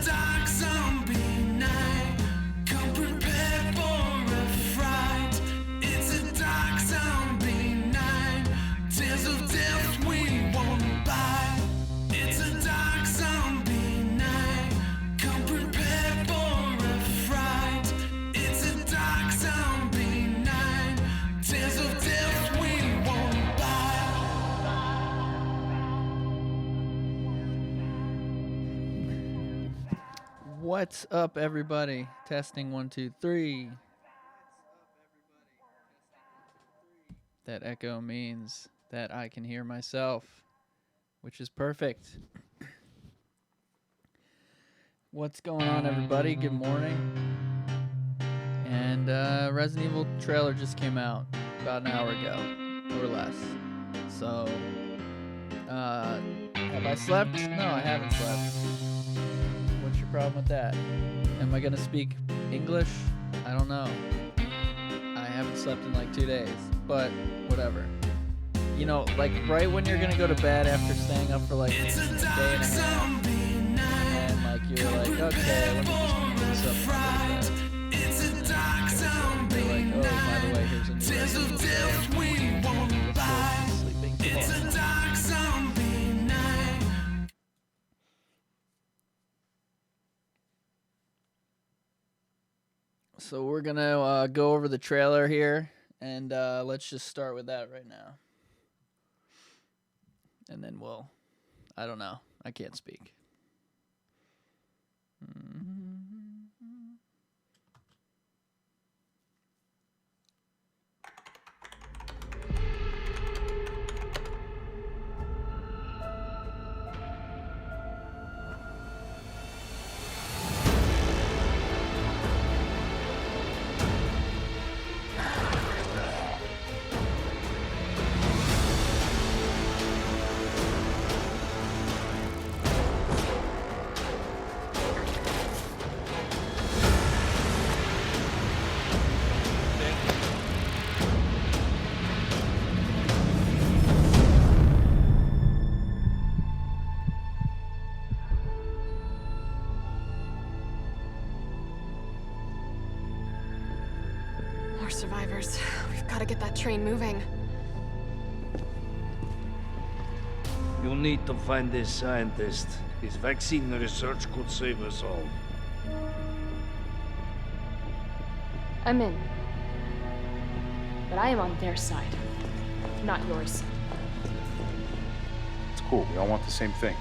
dark zombie night. Come prepared for a fright. It's a dark zombie night. Tales of death we won't buy. It's a dark zombie night. Come prepared for a fright. It's a dark zombie night. Tales of death we won't buy. What's up, everybody? Testing 1, 2, 3. That echo means that I can hear myself, which is perfect. What's going on, everybody? Good morning. And Resident Evil trailer just came out about an hour ago, or less. So, have I slept? No, I haven't slept. What's your problem with that? Am I gonna speak English? I don't know. I haven't slept in like 2 days, but whatever. You know, like right when you're gonna go to bed after staying up for like a day and a half, and like you're like, okay, let me just keep this up. It's a dark zombie You're like, oh, by the way, here's a new Tales of Resident death Evil we game. won't Just buy. goes to sleeping It's tomorrow. a dark zombie night. So we're gonna go over the trailer here, and let's just start with that right now. And then I don't know, I can't speak. More survivors. We've got to get that train moving. You'll need to find this scientist. His vaccine research could save us all. I'm in. But I am on their side, not yours. It's cool. We all want the same thing.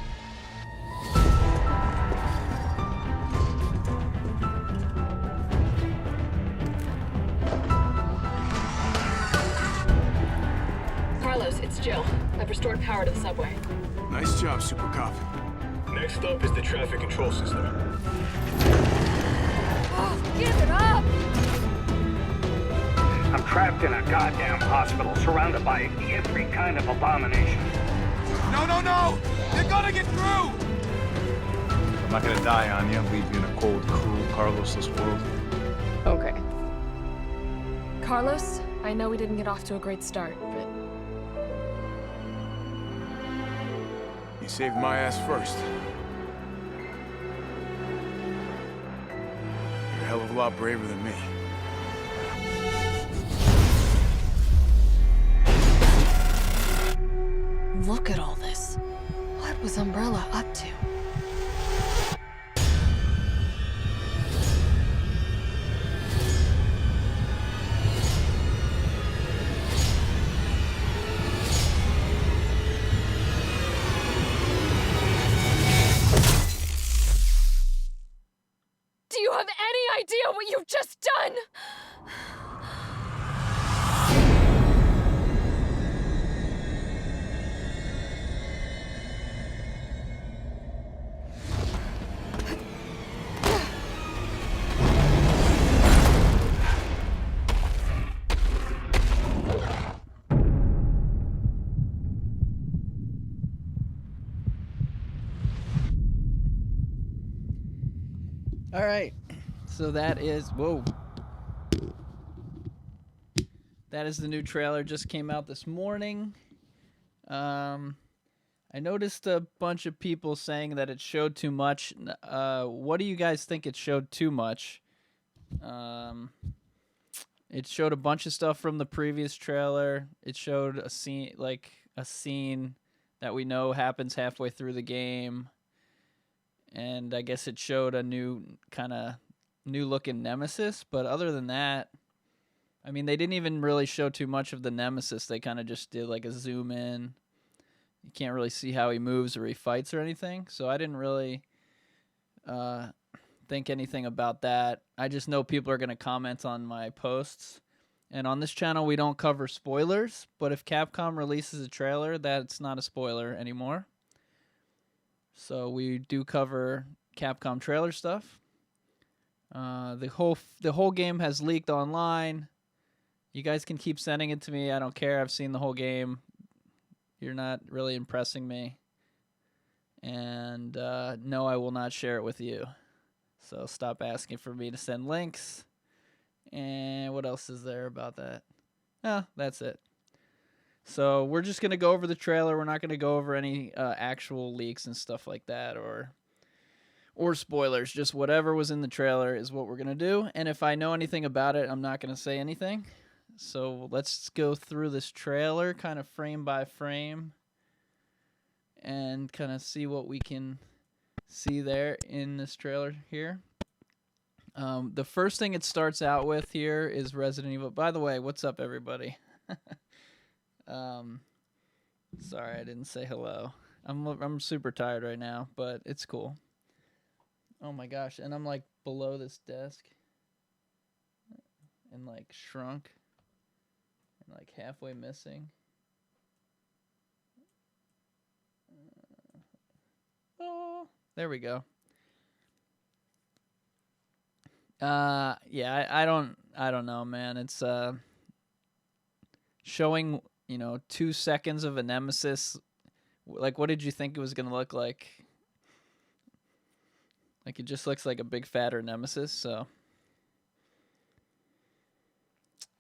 Carlos, it's Jill. I've restored power to the subway. Nice job, Super Cop. Next up is the traffic control system. Oh, give it up! I'm trapped in a goddamn hospital, surrounded by every kind of abomination. No, no, no! You're gonna get through! I'm not gonna die on you and leave you in a cold, cruel, Carlosless world. Okay. Carlos, I know we didn't get off to a great start, but You saved my ass first. You're a hell of a lot braver than me. look at all this. What was Umbrella up to? Do you have any idea what you've just done? All right, so that is that is the new trailer. Just came out this morning. I I noticed a bunch of people saying that it showed too much. What do you guys think it showed too much? It showed a bunch of stuff from the previous trailer. It showed a scene that we know happens halfway through the game. And I guess it showed a new looking Nemesis, but other than that, I mean, they didn't even really show too much of the Nemesis. They kind of just did like a zoom in. You can't really see how he moves or he fights or anything. So I didn't really think anything about that. I just know people are going to comment on my posts. And on this channel, we don't cover spoilers. But if Capcom releases a trailer, that's not a spoiler anymore. So we do cover Capcom trailer stuff. The whole game has leaked online. You guys can keep sending it to me. I don't care. I've seen the whole game. You're not really impressing me. And no, I will not share it with you. So stop asking for me to send links. And what else is there about that? No, that's it. So we're just going to go over the trailer. We're not going to go over any actual leaks and stuff like that or spoilers. Just whatever was in the trailer is what we're going to do. And if I know anything about it, I'm not going to say anything. So let's go through this trailer kind of frame by frame and kind of see what we can see there in this trailer here. The first thing it starts out with here is Resident Evil. By the way, what's up, everybody? Sorry, I didn't say hello. I'm super tired right now, but it's cool. Oh my gosh, and I'm like below this desk and like shrunk and like halfway missing. Oh, there we go. Yeah, I don't know, man. It's showing, 2 seconds of a Nemesis. Like, what did you think it was gonna look like? Like, it just looks like a big fatter Nemesis, so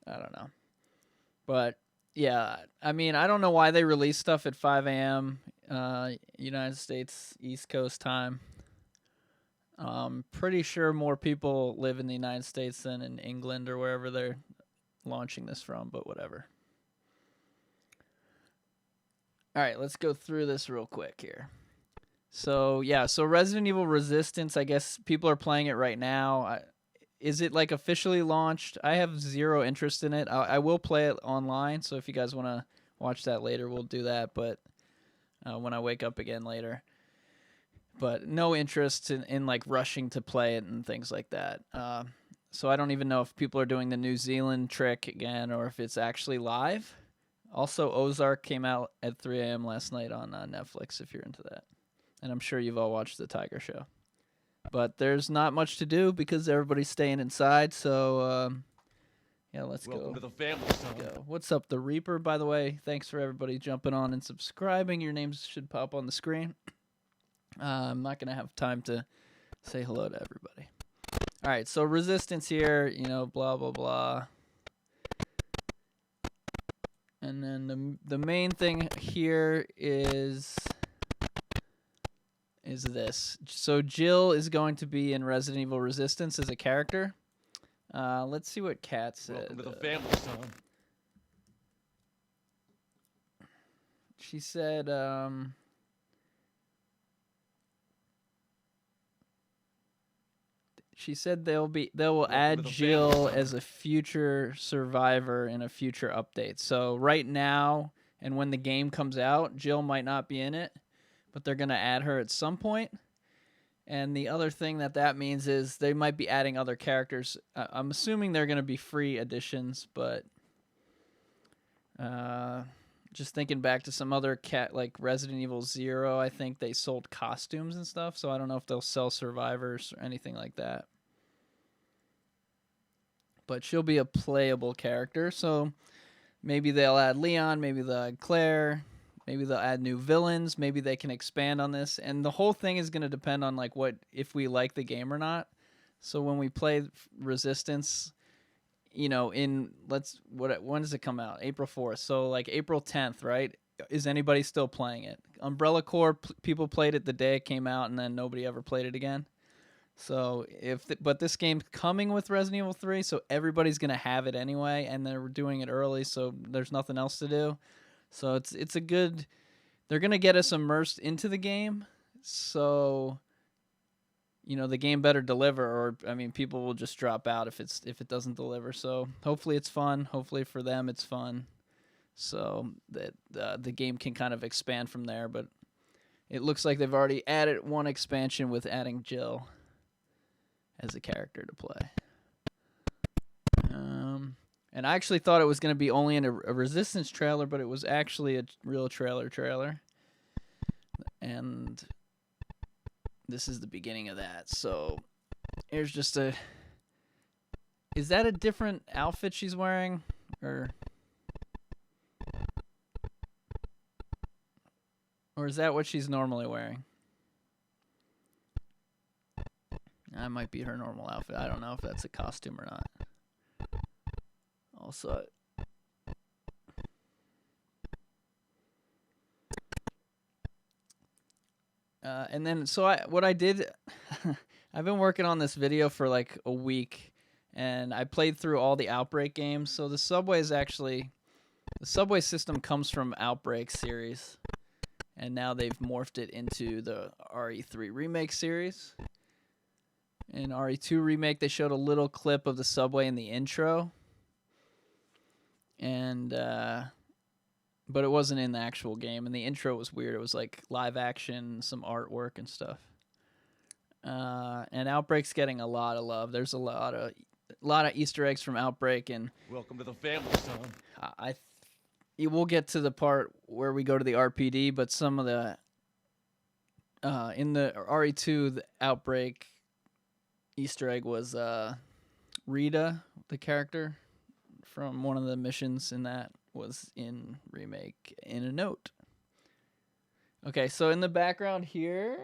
I don't know. But yeah, I mean, I don't know why they release stuff at 5 a.m. United States East Coast time. Pretty sure more people live in the United States than in England or wherever they're launching this from, but whatever. All right, let's go through this real quick here. So, yeah, so Resident Evil Resistance, I guess people are playing it right now. Is it, like, officially launched? I have zero interest in it. I will play it online, so if you guys want to watch that later, we'll do that, but when I wake up again later. But no interest in like rushing to play it and things like that. So I don't even know if people are doing the New Zealand trick again or if it's actually live. Also, Ozark came out at 3 a.m. last night on Netflix if you're into that. And I'm sure you've all watched The Tiger Show. But there's not much to do because everybody's staying inside. So, yeah, let's go. Welcome to the family, son. Go. What's up, The Reaper, by the way? Thanks for everybody jumping on and subscribing. Your names should pop on the screen. I'm not going to have time to say hello to everybody. All right, so Resistance here, blah, blah, blah. And then the main thing here is this. So Jill is going to be in Resident Evil Resistance as a character. Let's see what Kat said. Welcome to the family, son. She said, they will add Jill as a future survivor in a future update. So right now, and when the game comes out, Jill might not be in it, but they're going to add her at some point. And the other thing that means is they might be adding other characters. I'm assuming they're going to be free additions, but just thinking back to some other like Resident Evil 0, I think they sold costumes and stuff, so I don't know if they'll sell survivors or anything like that. But she'll be a playable character, so maybe they'll add Leon, maybe they'll add Claire, maybe they'll add new villains, maybe they can expand on this, and the whole thing is going to depend on like if we like the game or not. So when we play Resistance, when does it come out? April 4th. So like April 10th, right? is anybody still playing it? Umbrella Corps people played it the day it came out, and then nobody ever played it again. So but this game's coming with Resident Evil 3, so everybody's gonna have it anyway, and they're doing it early, so there's nothing else to do. So it's a good. They're gonna get us immersed into the game, so the game better deliver, or I mean, people will just drop out if it doesn't deliver. So hopefully it's fun. Hopefully for them it's fun, so that the game can kind of expand from there. But it looks like they've already added one expansion with adding Jill as a character to play. And I actually thought it was going to be only in a Resistance trailer, but it was actually a real trailer. And this is the beginning of that. So here's just a... Is that a different outfit she's wearing? Or is that what she's normally wearing? That might be her normal outfit. I don't know if that's a costume or not. Also, and then what I did, I've been working on this video for like a week, and I played through all the Outbreak games. So the subway system comes from Outbreak series, and now they've morphed it into the RE3 Remake series. In RE2 Remake, they showed a little clip of the subway in the intro. And but it wasn't in the actual game, and the intro was weird. It was like live action, some artwork and stuff. And Outbreak's getting a lot of love. There's a lot of Easter eggs from Outbreak, and welcome to the family, son. We'll get to the part where we go to the RPD, but some of the in the RE2 the Outbreak Easter egg was Rita, the character from one of the missions in that, was in Remake in a note. Okay, so in the background here,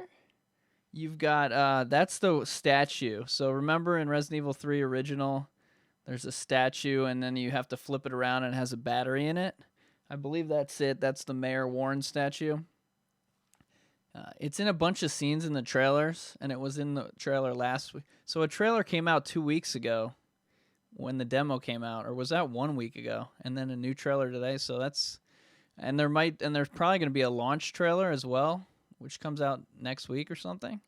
you've got, that's the statue. So remember in Resident Evil 3 Original, there's a statue, and then you have to flip it around, and it has a battery in it. I believe that's it. That's the Mayor Warren statue. It's in a bunch of scenes in the trailers, and it was in the trailer last week. So a trailer came out 2 weeks ago when the demo came out, or was that 1 week ago? And then a new trailer today. So that's, and there's probably going to be a launch trailer as well, which comes out next week or something.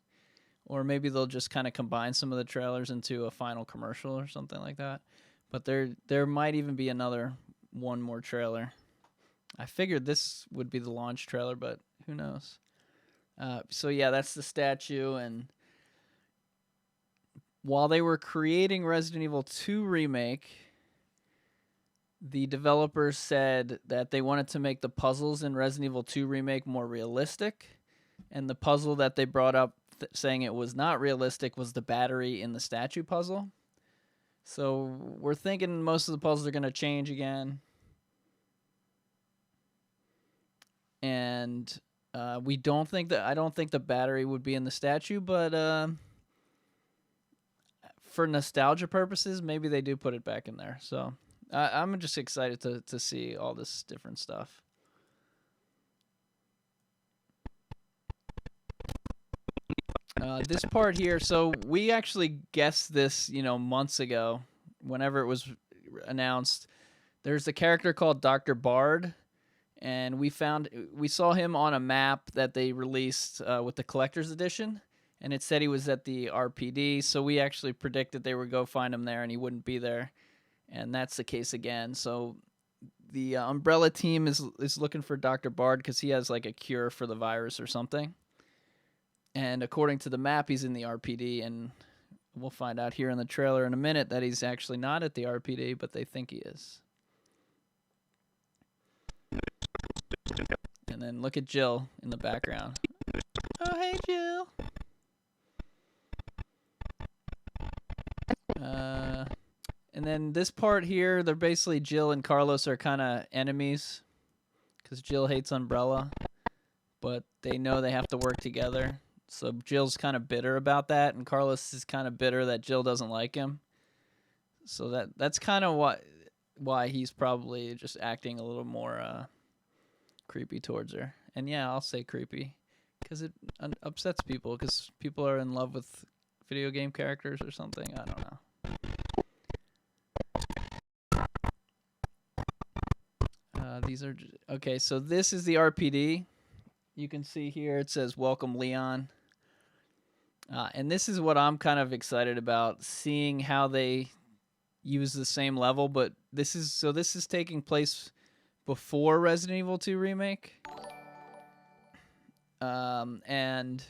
Or maybe they'll just kind of combine some of the trailers into a final commercial or something like that. But there might even be one more trailer. I figured this would be the launch trailer, but who knows? So yeah, that's the statue, and while they were creating Resident Evil 2 Remake, the developers said that they wanted to make the puzzles in Resident Evil 2 Remake more realistic, and the puzzle that they brought up saying it was not realistic was the battery in the statue puzzle. So we're thinking most of the puzzles are going to change again. And I don't think the battery would be in the statue, but for nostalgia purposes, maybe they do put it back in there. So I'm just excited to see all this different stuff. This part here, so we actually guessed this, months ago, whenever it was announced. There's a character called Dr. Bard, and we saw him on a map that they released with the collector's edition, and it said he was at the RPD, so we actually predicted they would go find him there and he wouldn't be there, and that's the case again. So the Umbrella team is looking for Dr. Bard because he has like a cure for the virus or something, and according to the map he's in the RPD, and we'll find out here in the trailer in a minute that he's actually not at the RPD, but they think he is. And then look at Jill in the background. Oh, hey, Jill. And then this part here, they're basically Jill and Carlos are kind of enemies because Jill hates Umbrella, but they know they have to work together. So Jill's kind of bitter about that, and Carlos is kind of bitter that Jill doesn't like him. So that's kind of why he's probably just acting a little more creepy towards her. And yeah, I'll say creepy because it upsets people because people are in love with video game characters or something. I don't know. These are okay. So this is the RPD. You can see here it says "Welcome, Leon," and this is what I'm kind of excited about, seeing how they use the same level. But this is taking place before Resident Evil 2 Remake, and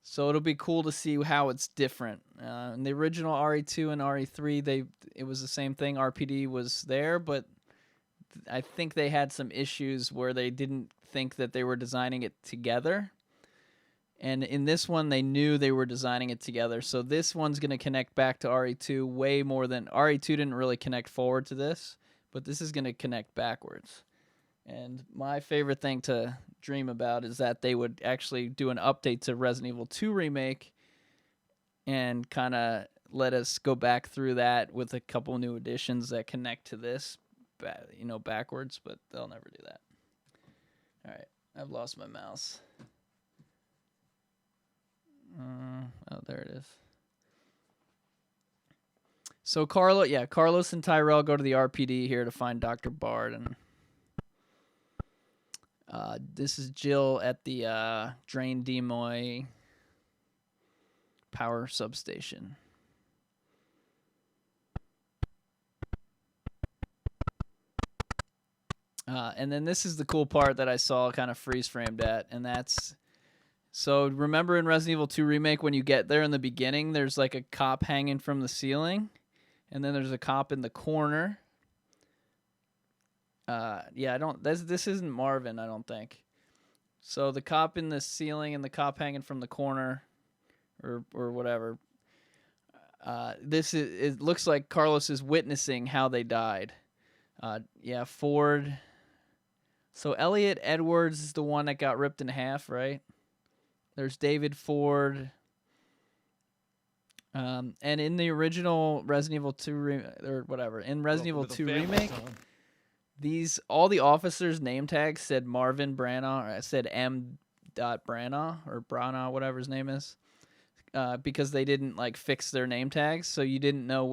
so it'll be cool to see how it's different. In the original RE2 and RE3, it was the same thing. RPD was there, but I think they had some issues where they didn't think that they were designing it together. And in this one, they knew they were designing it together. So this one's going to connect back to RE2 way more than... RE2 didn't really connect forward to this, but this is going to connect backwards. And my favorite thing to dream about is that they would actually do an update to Resident Evil 2 Remake and kind of let us go back through that with a couple new additions that connect to this, backwards, but they'll never do that. All right, I've lost my mouse. Oh, there it is. So Carlos and Tyrell go to the RPD here to find Dr. Bard, and this is Jill at the Drain Demoy power substation. And then this is the cool part that I saw kind of freeze framed at, and that's... So remember in Resident Evil 2 Remake, when you get there in the beginning, there's like a cop hanging from the ceiling, and then there's a cop in the corner. This isn't Marvin, I don't think. So the cop in the ceiling and the cop hanging from the corner, or whatever. It looks like Carlos is witnessing how they died. Ford. So Elliot Edwards is the one that got ripped in half, right? There's David Ford. And in the original Resident Evil 2 in Resident Evil 2 Remake, all the officers' name tags said Marvin Branagh, or I said M. Branagh or Branagh, whatever his name is, because they didn't fix their name tags, so you didn't know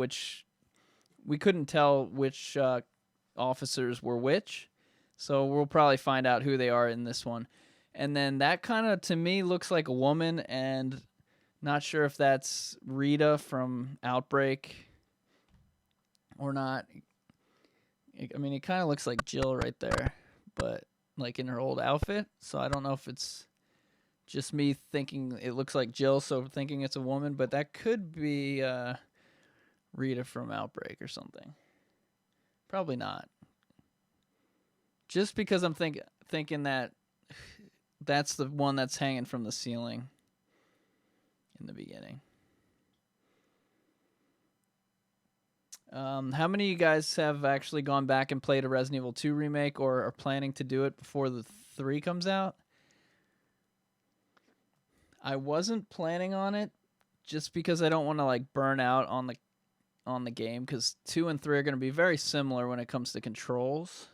we couldn't tell which officers were which. So we'll probably find out who they are in this one. And then that kind of, to me, looks like a woman, and not sure if that's Rita from Outbreak or not. I mean, it kind of looks like Jill right there, but in her old outfit. So I don't know if it's just me thinking it looks like Jill, so thinking it's a woman, but that could be Rita from Outbreak or something. Probably not. Just because I'm thinking that that's the one that's hanging from the ceiling in the beginning. How many of you guys have actually gone back and played a Resident Evil 2 Remake or are planning to do it before the 3 comes out? I wasn't planning on it just because I don't want to burn out on the game, because 2 and 3 are going to be very similar when it comes to controls.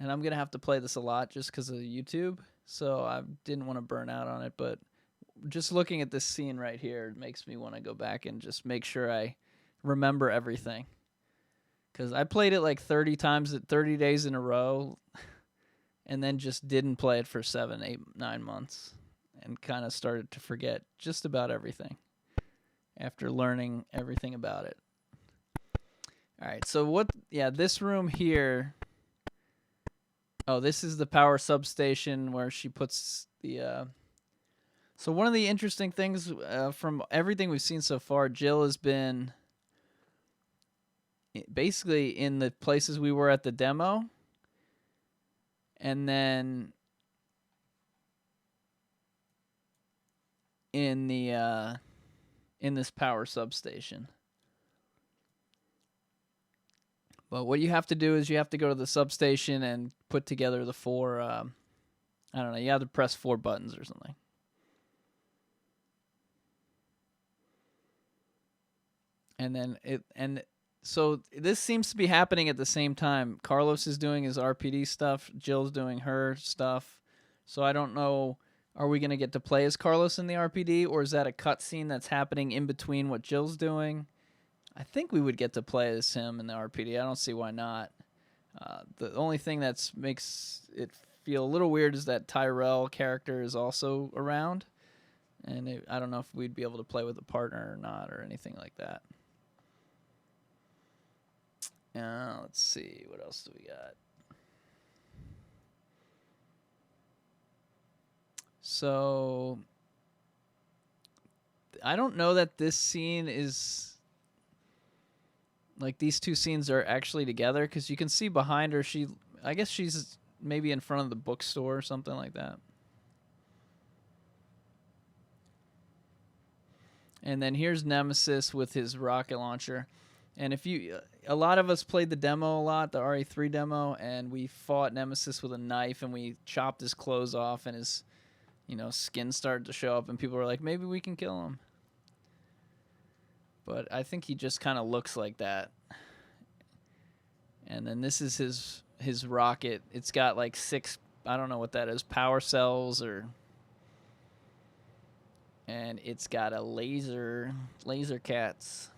And I'm going to have to play this a lot just because of YouTube. So I didn't want to burn out on it. But just looking at this scene right here makes me want to go back and just make sure I remember everything. Because I played it 30 times at 30 days in a row. And then just didn't play it for 7, 8, 9 months. And kind of started to forget just about everything after learning everything about it. All right. So this room here... Oh, this is the power substation where she puts the... So one of the interesting things from everything we've seen so far, Jill has been basically in the places we were at the demo. And then in this power substation. But what you have to do is you have to go to the substation and put together the 4, I don't know, you have to press 4 buttons or something. And then So this seems to be happening at the same time. Carlos is doing his RPD stuff. Jill's doing her stuff. So I don't know. Are we going to get to play as Carlos in the RPD, or is that a cutscene that's happening in between what Jill's doing? I think we would get to play as him in the RPD. I don't see why not. The only thing that makes it feel a little weird is that Tyrell character is also around. And I don't know if we'd be able to play with a partner or not or anything like that. Let's see. What else do we got? So, I don't know that this scene is... Like, these two scenes are actually together, because you can see behind her, I guess she's maybe in front of the bookstore or something like that. And then here's Nemesis with his rocket launcher. And a lot of us played the demo a lot, the RE3 demo, and we fought Nemesis with a knife, and we chopped his clothes off, and his, skin started to show up, and people were like, maybe we can kill him. But I think he just kind of looks like that. And then this is his rocket. It's got like 6, I don't know what that is, power cells and it's got a laser cats.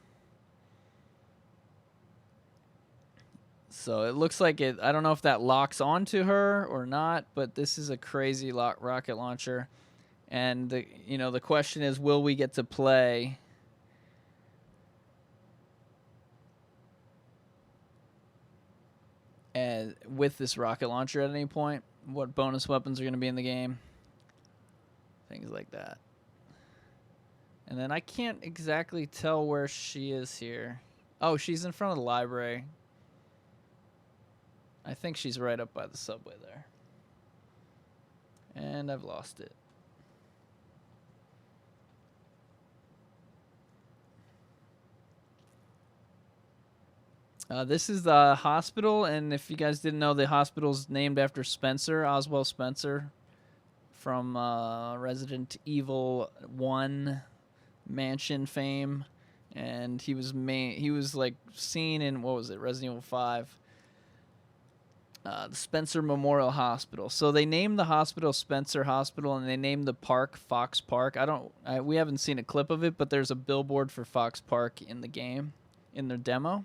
So it looks like I don't know if that locks onto her or not, but this is a crazy rocket launcher. And the question is, will we get to play with this rocket launcher at any point? What bonus weapons are going to be in the game? Things like that. And then I can't exactly tell where she is here. Oh, she's in front of the library. I think she's right up by the subway there. And I've lost it. This is the hospital, and if you guys didn't know, the hospital's named after Spencer, Oswald Spencer, from Resident Evil 1 mansion fame, and he was like seen in, what was it, Resident Evil 5, the Spencer Memorial Hospital. So they named the hospital Spencer Hospital, and they named the park Fox Park. We haven't seen a clip of it, but there's a billboard for Fox Park in the game, in their demo.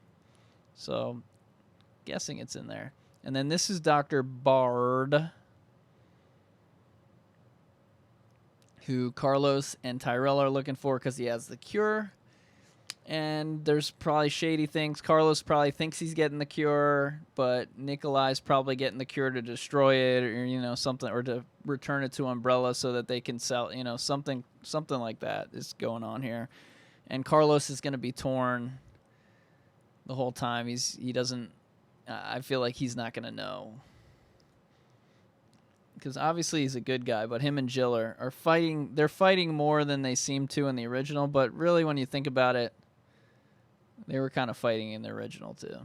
So, guessing it's in there. And then this is Dr. Bard, who Carlos and Tyrell are looking for because he has the cure. And there's probably shady things. Carlos probably thinks he's getting the cure, but Nikolai's probably getting the cure to destroy it, or something, or to return it to Umbrella so that they can sell. Something like that is going on here. And Carlos is going to be torn the whole time. He doesn't. I feel like he's not going to know, because obviously he's a good guy, but him and Jill are fighting. They're fighting more than they seem to in the original, but really when you think about it, they were kind of fighting in the original too.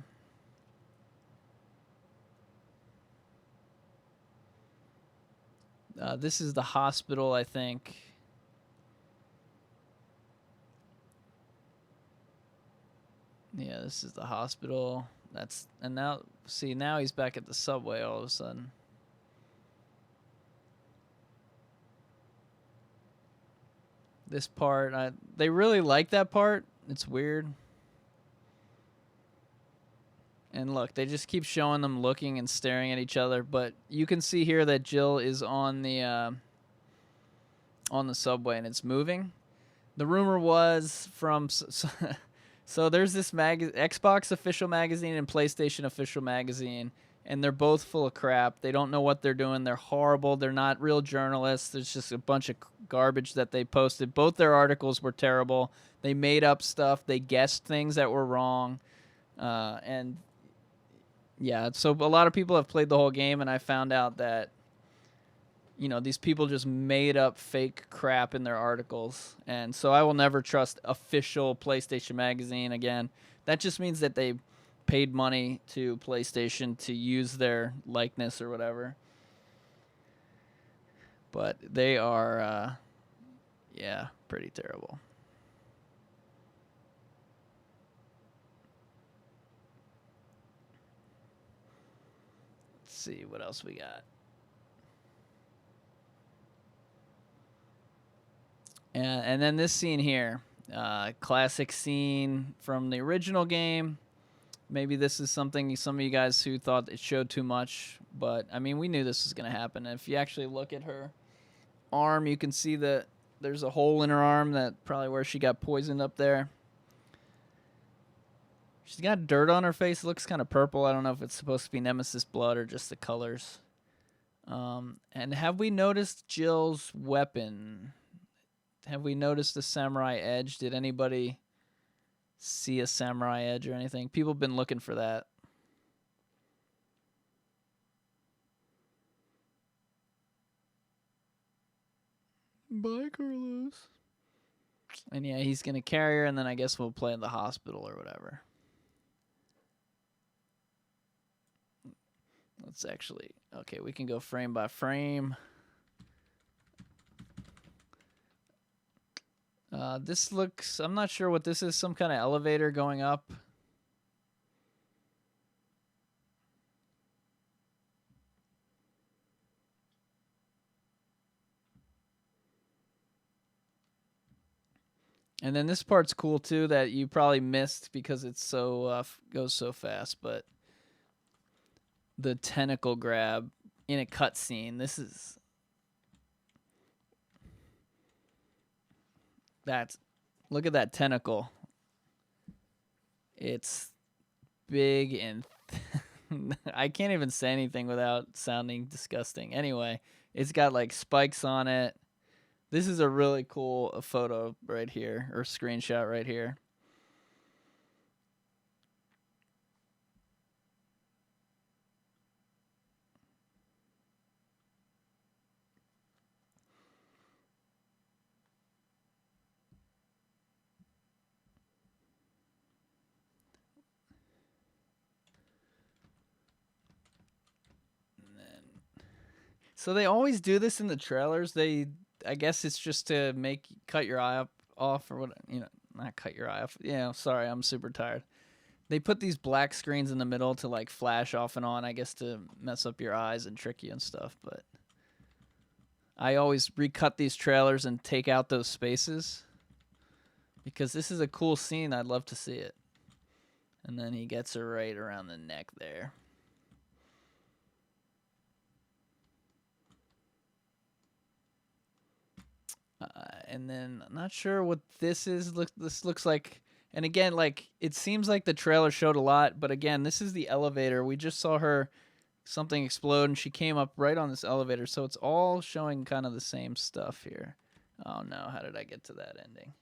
This is the hospital, I think. Yeah, this is the hospital. Now he's back at the subway all of a sudden. This part, they really like that part. It's weird. And look, they just keep showing them looking and staring at each other, but you can see here that Jill is on the subway and it's moving. The rumor was from so there's this Xbox official magazine and PlayStation official magazine, and they're both full of crap. They don't know what they're doing. They're horrible. They're not real journalists. There's just a bunch of garbage that they posted. Both their articles were terrible. They made up stuff. They guessed things that were wrong. And yeah, so a lot of people have played the whole game, and I found out that, these people just made up fake crap in their articles. And so I will never trust official PlayStation magazine again. That just means that they paid money to PlayStation to use their likeness or whatever. But they are, pretty terrible. see what else we got. And then this scene here, classic scene from the original game. Maybe this is something some of you guys who thought it showed too much, but I mean, we knew this was going to happen. If you actually look at her arm, you can see that there's a hole in her arm, that probably where she got poisoned up there. She's got dirt on her face. It looks kind of purple. I don't know if it's supposed to be Nemesis blood or just the colors. And have we noticed Jill's weapon? Have we noticed the samurai edge? Did anybody see a samurai edge or anything? People have been looking for that. Bye, Carlos. And yeah, he's going to carry her, and then I guess we'll play in the hospital or whatever. Let's actually... Okay, we can go frame by frame. This looks... I'm not sure what this is. Some kind of elevator going up. And then this part's cool too, that you probably missed because it's so goes so fast. But the tentacle grab in a cutscene. This is look at that tentacle. It's big and I can't even say anything without sounding disgusting. Anyway, it's got like spikes on it. This is a really cool photo right here, or screenshot right here. So they always do this in the trailers. I guess it's just to cut your eye off or what, not cut your eye off. Sorry, I'm super tired. They put these black screens in the middle to like flash off and on, I guess to mess up your eyes and trick you and stuff. But I always recut these trailers and take out those spaces because this is a cool scene. I'd love to see it. And then he gets her right around the neck there. And then I'm not sure what this is. This looks like, and again, like it seems like the trailer showed a lot, but again, this is the elevator. We just saw something explode, and she came up right on this elevator. So it's all showing kind of the same stuff here. Oh no, how did I get to that ending?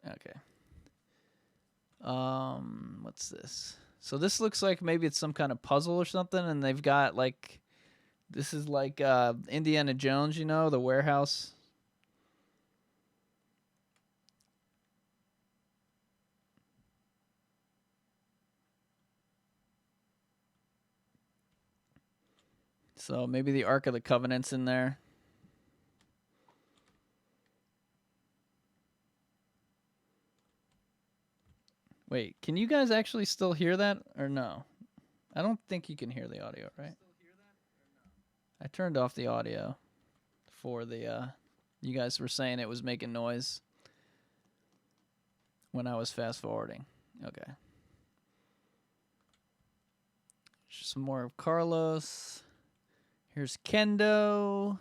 Okay. What's this? So this looks like maybe it's some kind of puzzle or something, and they've got like. This is like Indiana Jones, the warehouse. So maybe the Ark of the Covenant's in there. Wait, can you guys actually still hear that or no? I don't think you can hear the audio, right? I turned off the audio for the, you guys were saying it was making noise when I was fast forwarding. Okay. Some more of Carlos. Here's Kendo.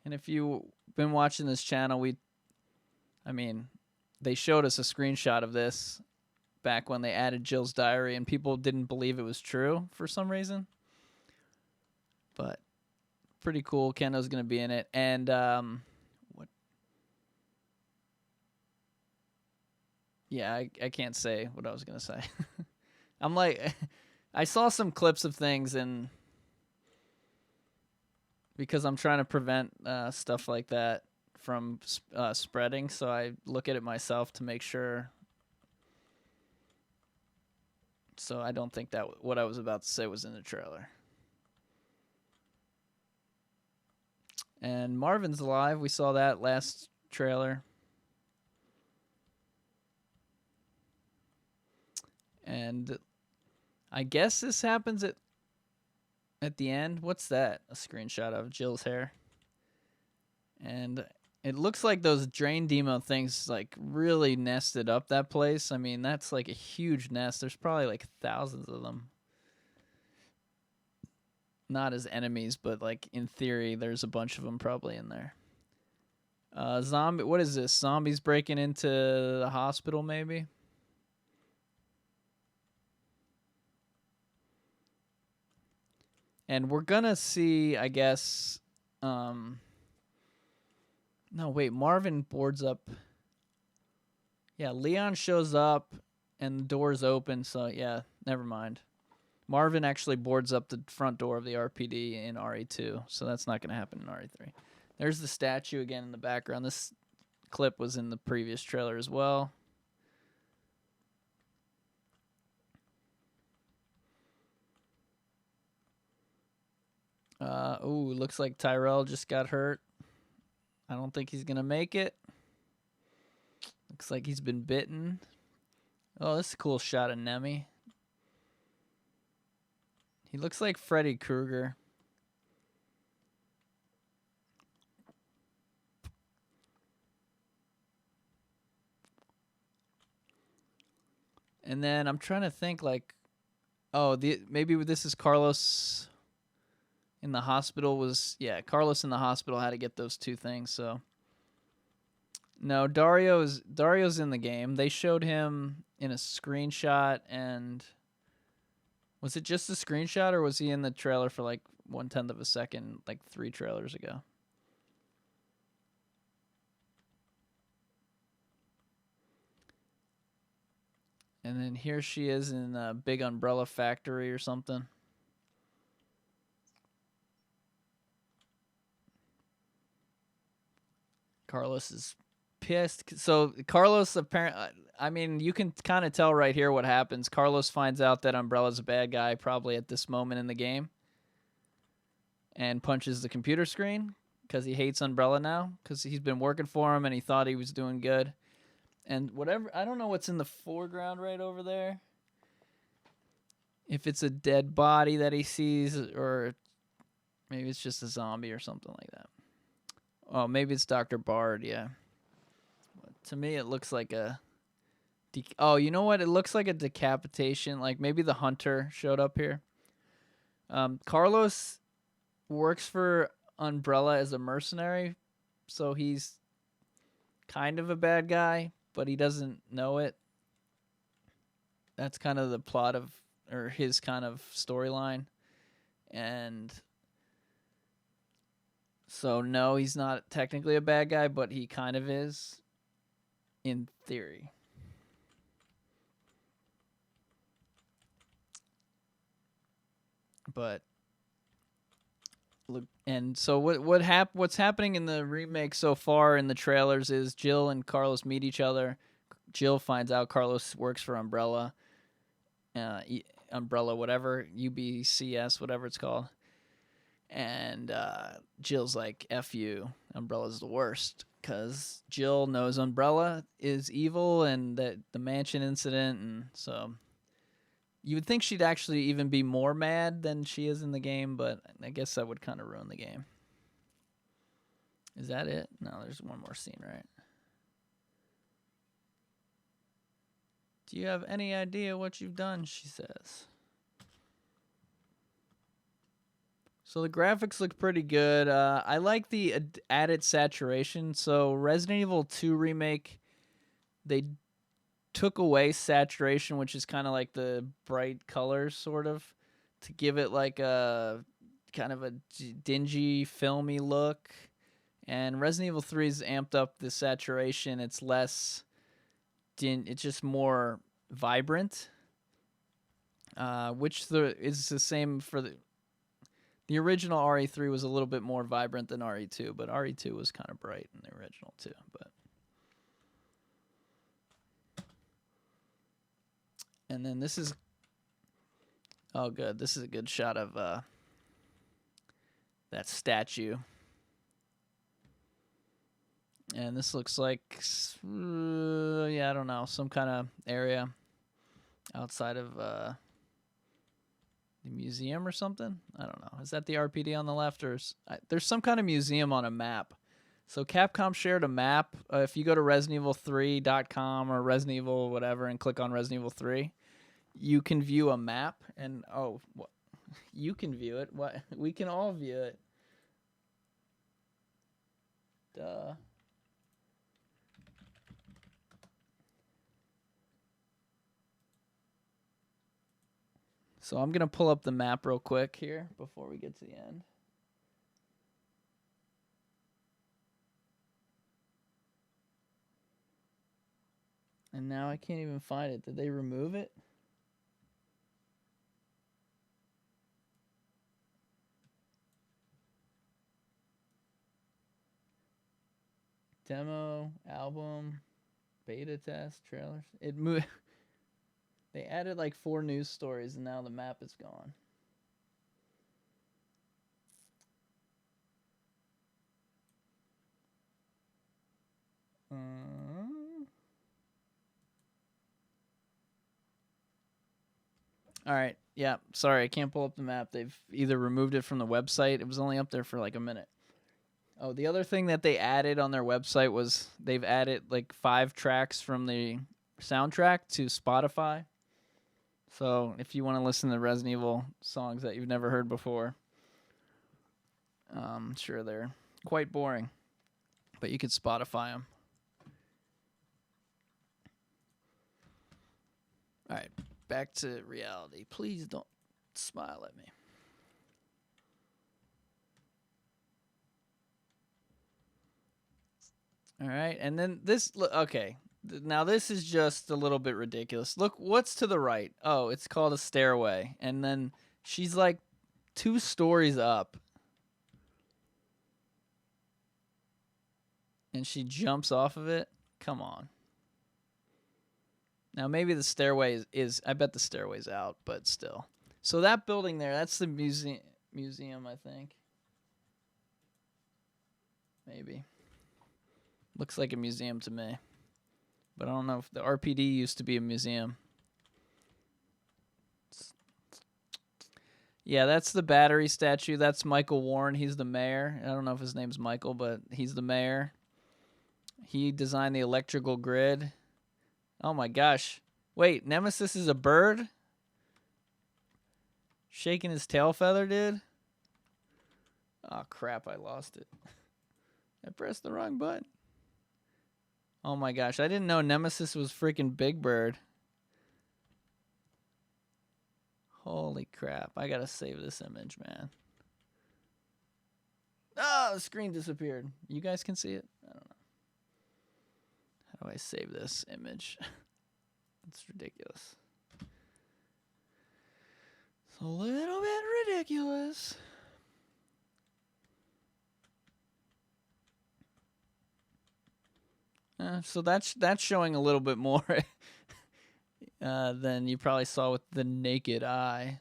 And if you've been watching this channel, they showed us a screenshot of this back when they added Jill's diary and people didn't believe it was true for some reason. But pretty cool. Kendo's going to be in it. And what? Yeah, I can't say what I was going to say. I'm like, I saw some clips of things, and because I'm trying to prevent stuff like that from spreading, so I look at it myself to make sure. So I don't think that what I was about to say was in the trailer. And Marvin's alive. We saw that last trailer. And I guess this happens at the end. What's that? A screenshot of Jill's hair. And it looks like those drain demo things like really nested up that place. I mean, that's like a huge nest. There's probably like thousands of them. Not as enemies, but like in theory, there's a bunch of them probably in there. Zombie, what is this? Zombies breaking into the hospital, maybe? And we're gonna see, I guess. No, wait. Marvin boards up. Yeah, Leon shows up, and the door's open. So yeah, never mind. Marvin actually boards up the front door of the RPD in RE2, so that's not gonna happen in RE3. There's the statue again in the background. This clip was in the previous trailer as well. Ooh, looks like Tyrell just got hurt. I don't think he's gonna make it. Looks like he's been bitten. Oh, this is a cool shot of Nemi. He looks like Freddy Krueger. And then I'm trying to think like, oh, maybe this is Carlos in the hospital Carlos in the hospital had to get those two things, so. No, Dario's in the game. They showed him in a screenshot, and was it just a screenshot or was he in the trailer for like 1/10 of a second, like 3 trailers ago? And then here she is in a big umbrella factory or something. Carlos is pissed. So Carlos apparently, I mean, you can kind of tell right here what happens. Carlos finds out that Umbrella's a bad guy probably at this moment in the game and punches the computer screen because he hates Umbrella now because he's been working for him and he thought he was doing good. And whatever, I don't know what's in the foreground right over there. If it's a dead body that he sees, or maybe it's just a zombie or something like that. Oh, maybe it's Dr. Bard, yeah. But to me, it looks like a... Oh, you know what? It looks like a decapitation. Like maybe the hunter showed up here. Carlos works for Umbrella as a mercenary, so he's kind of a bad guy, but he doesn't know it. That's kind of the plot of, or his kind of storyline. And so no, he's not technically a bad guy, but he kind of is in theory. But look, and so what's happening in the remake so far in the trailers is Jill and Carlos meet each other. Jill finds out Carlos works for Umbrella, Umbrella whatever, UBCS whatever it's called, and Jill's like, "F you, Umbrella's the worst," because Jill knows Umbrella is evil and that the mansion incident, and so. You would think she'd actually even be more mad than she is in the game, but I guess that would kind of ruin the game. Is that it? No, there's one more scene, right? Do you have any idea what you've done? She says. So the graphics look pretty good. I like the added saturation. So Resident Evil 2 Remake, they took away saturation, which is kind of like the bright colors sort of, to give it like a kind of a dingy filmy look. And Resident Evil 3's amped up the saturation. It's less it's just more vibrant, which is the same for the original RE3 was a little bit more vibrant than RE2, but RE2 was kind of bright in the original too. But and then this is, oh good, this is a good shot of that statue. And this looks like, yeah, I don't know, some kind of area outside of the museum or something. I don't know. Is that the RPD on the left, or there's some kind of museum on a map? So Capcom shared a map. If you go to ResidentEvil3.com or Resident Evil whatever and click on Resident Evil 3, you can view a map. And you can view it. What? We can all view it. Duh. So I'm gonna pull up the map real quick here before we get to the end. And now I can't even find it. Did they remove it? Demo, album, beta test, trailers. It moved. They added like 4 news stories and now the map is gone. All right. Yeah. Sorry, I can't pull up the map. They've either removed it from the website. It was only up there for like a minute. Oh, the other thing that they added on their website was they've added like 5 tracks from the soundtrack to Spotify. So if you want to listen to Resident Evil songs that you've never heard before, I'm sure they're quite boring, but you could Spotify them. All right, back to reality. Please don't smile at me. All right, and then this, okay. Now this is just a little bit ridiculous. Look, what's to the right? Oh, it's called a stairway. And then she's like 2 stories up. And she jumps off of it? Come on. Now maybe the stairway is I bet the stairway's out, but still. So that building there, that's the museum, I think. Maybe. Looks like a museum to me. But I don't know if the RPD used to be a museum. Yeah, that's the battery statue. That's Michael Warren. He's the mayor. I don't know if his name's Michael, but he's the mayor. He designed the electrical grid. Oh my gosh. Wait, Nemesis is a bird? Shaking his tail feather, dude? Oh crap, I lost it. I pressed the wrong button. Oh my gosh, I didn't know Nemesis was freaking Big Bird. Holy crap, I gotta save this image, man. Oh, the screen disappeared. You guys can see it? I don't know. How do I save this image? It's ridiculous. It's a little bit ridiculous. So that's showing a little bit more than you probably saw with the naked eye.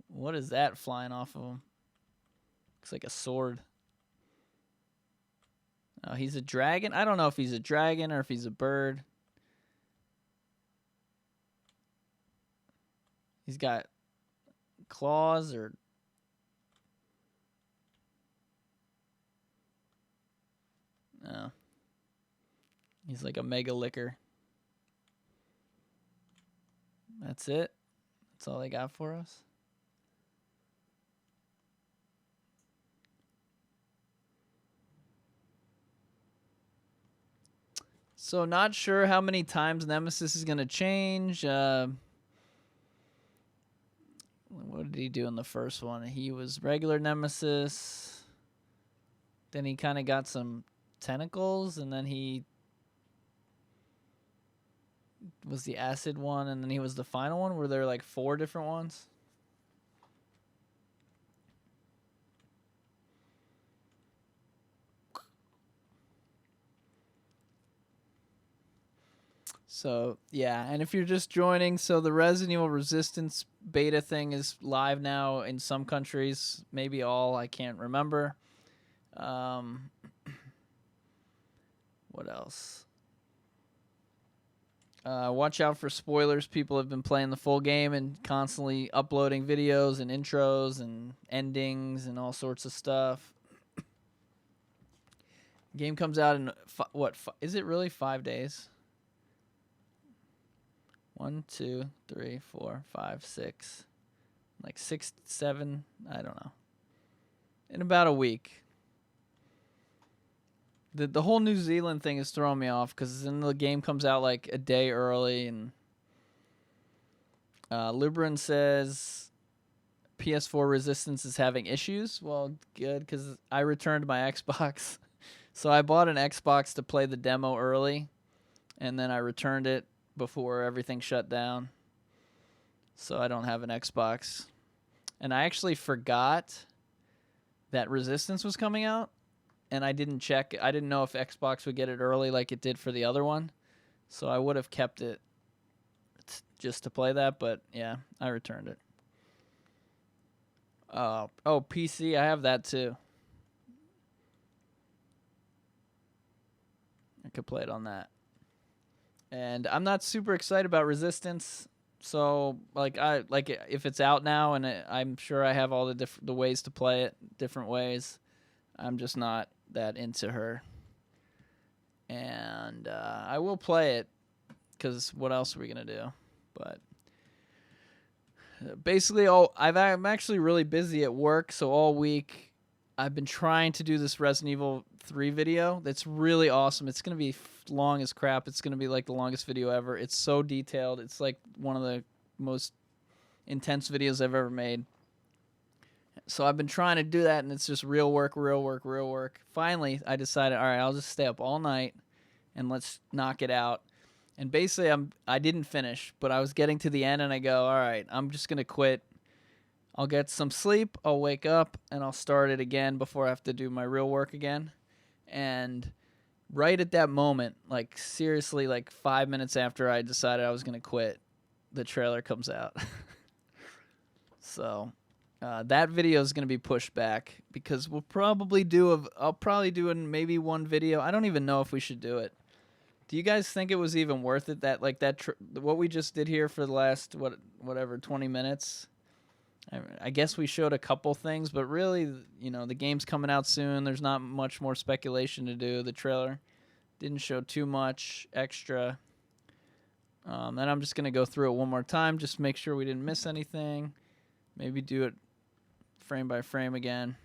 What is that flying off of him? Looks like a sword. Oh, he's a dragon? I don't know if he's a dragon or if he's a bird. He's got claws or... No. He's like a mega licker. That's it. That's all they got for us. So not sure how many times Nemesis is going to change. What did he do in the first one? He was regular Nemesis. Then he kind of got some tentacles, and then he was the acid one, and then he was the final one. Were there like 4 different ones? So, yeah, and if you're just joining, so the Resident Evil Resistance beta thing is live now in some countries, maybe all, I can't remember. What else? Watch out for spoilers. People have been playing the full game and constantly uploading videos and intros and endings and all sorts of stuff. Game comes out in is it really 5 days? 1, 2, 3, 4, 5, 6, like 6, 7. I don't know. In about a week. The whole New Zealand thing is throwing me off because then the game comes out like a day early, and Libran says PS4 Resistance is having issues. Well, good, because I returned my Xbox. So I bought an Xbox to play the demo early, and then I returned it before everything shut down. So I don't have an Xbox. And I actually forgot that Resistance was coming out, and I didn't check. I didn't know if Xbox would get it early like it did for the other one. So I would have kept it just to play that, but yeah, I returned it. Oh, PC, I have that too. I could play it on that. And I'm not super excited about Resistance. So if it's out now, and I'm sure I have all the ways to play it different ways. I'm just not that into her. And I will play it because what else are we gonna do? But basically, I'm actually really busy at work, so all week I've been trying to do this Resident Evil 3 video. That's really awesome. It's going to be long as crap. It's going to be like the longest video ever. It's so detailed. It's like one of the most intense videos I've ever made. So I've been trying to do that, and it's just real work, real work, real work. Finally, I decided, all right, I'll just stay up all night, and let's knock it out. And basically, I didn't finish, but I was getting to the end, and I go, all right, I'm just going to quit. I'll get some sleep, I'll wake up, and I'll start it again before I have to do my real work again. And right at that moment, like seriously, like 5 minutes after I decided I was going to quit, the trailer comes out. So that video is going to be pushed back because I'll probably do maybe one video. I don't even know if we should do it. Do you guys think it was even worth it? What we just did here for the last 20 minutes? I guess we showed a couple things, but really, the game's coming out soon. There's not much more speculation to do. The trailer didn't show too much extra. And I'm just going to go through it one more time, just make sure we didn't miss anything. Maybe do it frame by frame again.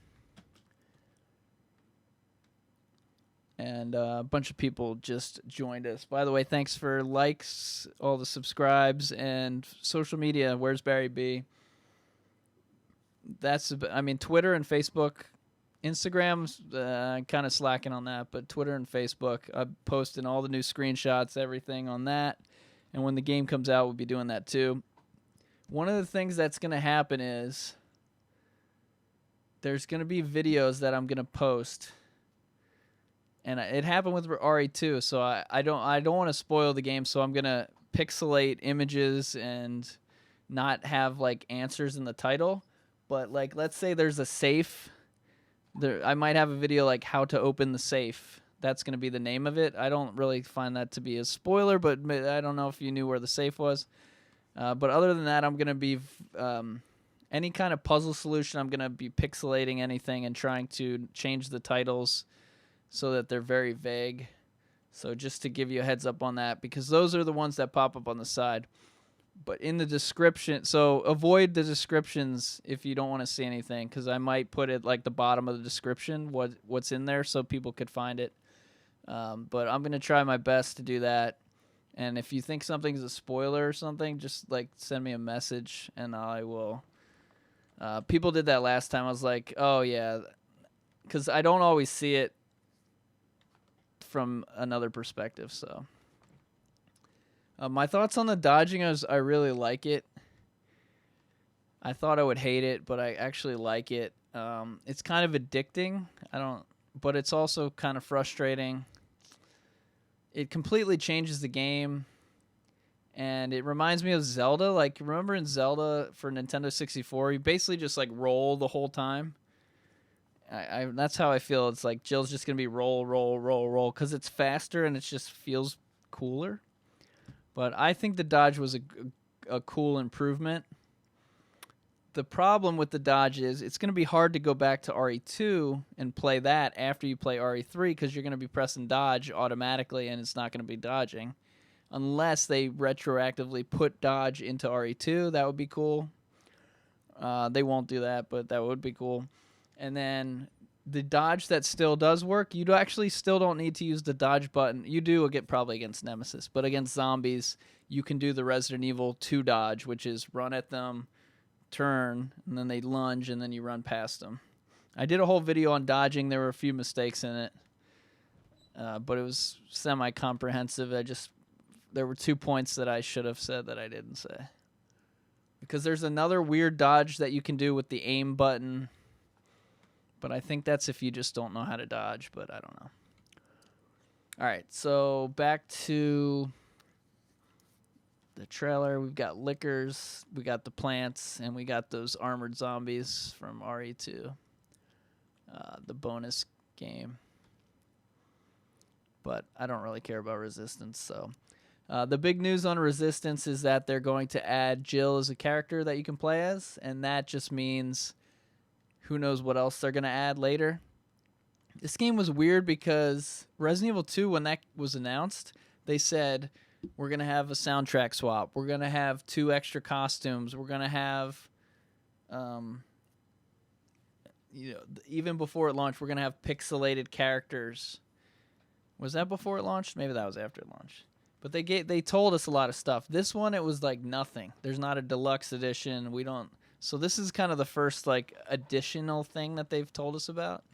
And a bunch of people just joined us. By the way, thanks for likes, all the subscribes, and social media. Where's Barry B? Twitter and Facebook. Instagram's kind of slacking on that, but Twitter and Facebook, I'm posting all the new screenshots, everything on that. And when the game comes out, we'll be doing that too. One of the things that's going to happen is there's going to be videos that I'm going to post. And it happened with RE2, so I don't want to spoil the game, so I'm going to pixelate images and not have like answers in the title. But like, let's say there's a safe. I might have a video like how to open the safe. That's going to be the name of it. I don't really find that to be a spoiler, but I don't know if you knew where the safe was. But other than that, I'm going to be any kind of puzzle solution. I'm going to be pixelating anything and trying to change the titles so that they're very vague. So just to give you a heads up on that, because those are the ones that pop up on the side. But in the description, so avoid the descriptions if you don't want to see anything, because I might put it like the bottom of the description, what's in there, so people could find it. But I'm going to try my best to do that. And if you think something's a spoiler or something, just like send me a message and I will. People did that last time. I was like, oh yeah, because I don't always see it from another perspective, so. My thoughts on the dodging is I really like it. I thought I would hate it, but I actually like it. It's kind of addicting. But it's also kind of frustrating. It completely changes the game, and it reminds me of Zelda. Like, remember in Zelda for Nintendo 64, you basically just like roll the whole time. That's how I feel. It's like Jill's just gonna be roll, roll, roll, roll, because it's faster and it just feels cooler. But I think the dodge was a cool improvement. The problem with the dodge is it's going to be hard to go back to RE2 and play that after you play RE3 because you're going to be pressing dodge automatically and it's not going to be dodging. Unless they retroactively put dodge into RE2, that would be cool. They won't do that, but that would be cool. And then the dodge that still does work, you actually still don't need to use the dodge button. You do get probably against Nemesis, but against zombies, you can do the Resident Evil 2 dodge, which is run at them, turn, and then they lunge, and then you run past them. I did a whole video on dodging. There were a few mistakes in it, but it was semi-comprehensive. There were 2 points that I should have said that I didn't say. Because there's another weird dodge that you can do with the aim button, but I think that's if you just don't know how to dodge, but I don't know. All right, so back to the trailer. We've got liquors, we got the plants, and we got those armored zombies from RE2, the bonus game. But I don't really care about Resistance, so... the big news on Resistance is that they're going to add Jill as a character that you can play as, and that just means who knows what else they're going to add later. This game was weird because Resident Evil 2, when that was announced, they said, we're going to have a soundtrack swap. We're going to have 2 extra costumes. We're going to have, even before it launched, we're going to have pixelated characters. Was that before it launched? Maybe that was after it launched. But they told us a lot of stuff. This one, it was like nothing. There's not a deluxe edition. So this is kind of the first like additional thing that they've told us about,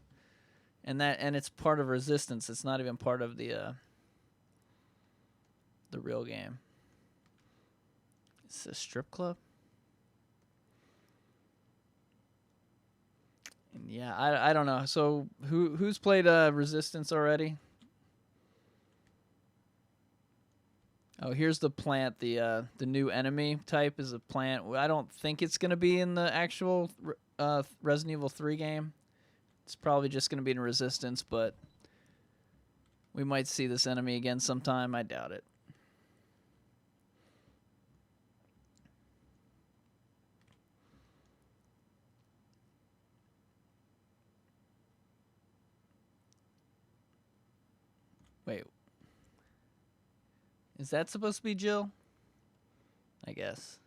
and it's part of Resistance. It's not even part of the real game. It's a strip club. And yeah, I don't know. So who's played Resistance already? Oh, here's the plant. The new enemy type is a plant. I don't think it's going to be in the actual Resident Evil 3 game. It's probably just going to be in Resistance, but we might see this enemy again sometime. I doubt it. Wait. Is that supposed to be Jill? I guess.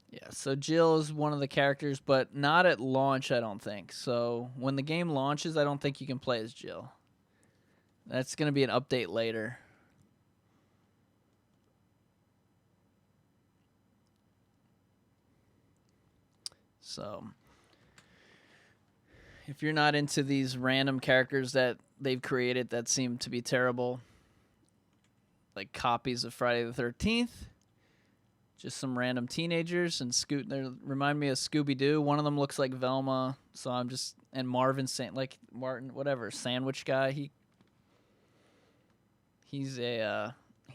Yeah, so Jill is one of the characters, but not at launch, I don't think. So when the game launches, I don't think you can play as Jill. That's going to be an update later. So if you're not into these random characters that they've created that seem to be terrible, like copies of Friday the 13th, just some random teenagers and they remind me of Scooby-Doo. One of them looks like Velma, so and Marvin Martin, whatever, sandwich guy. He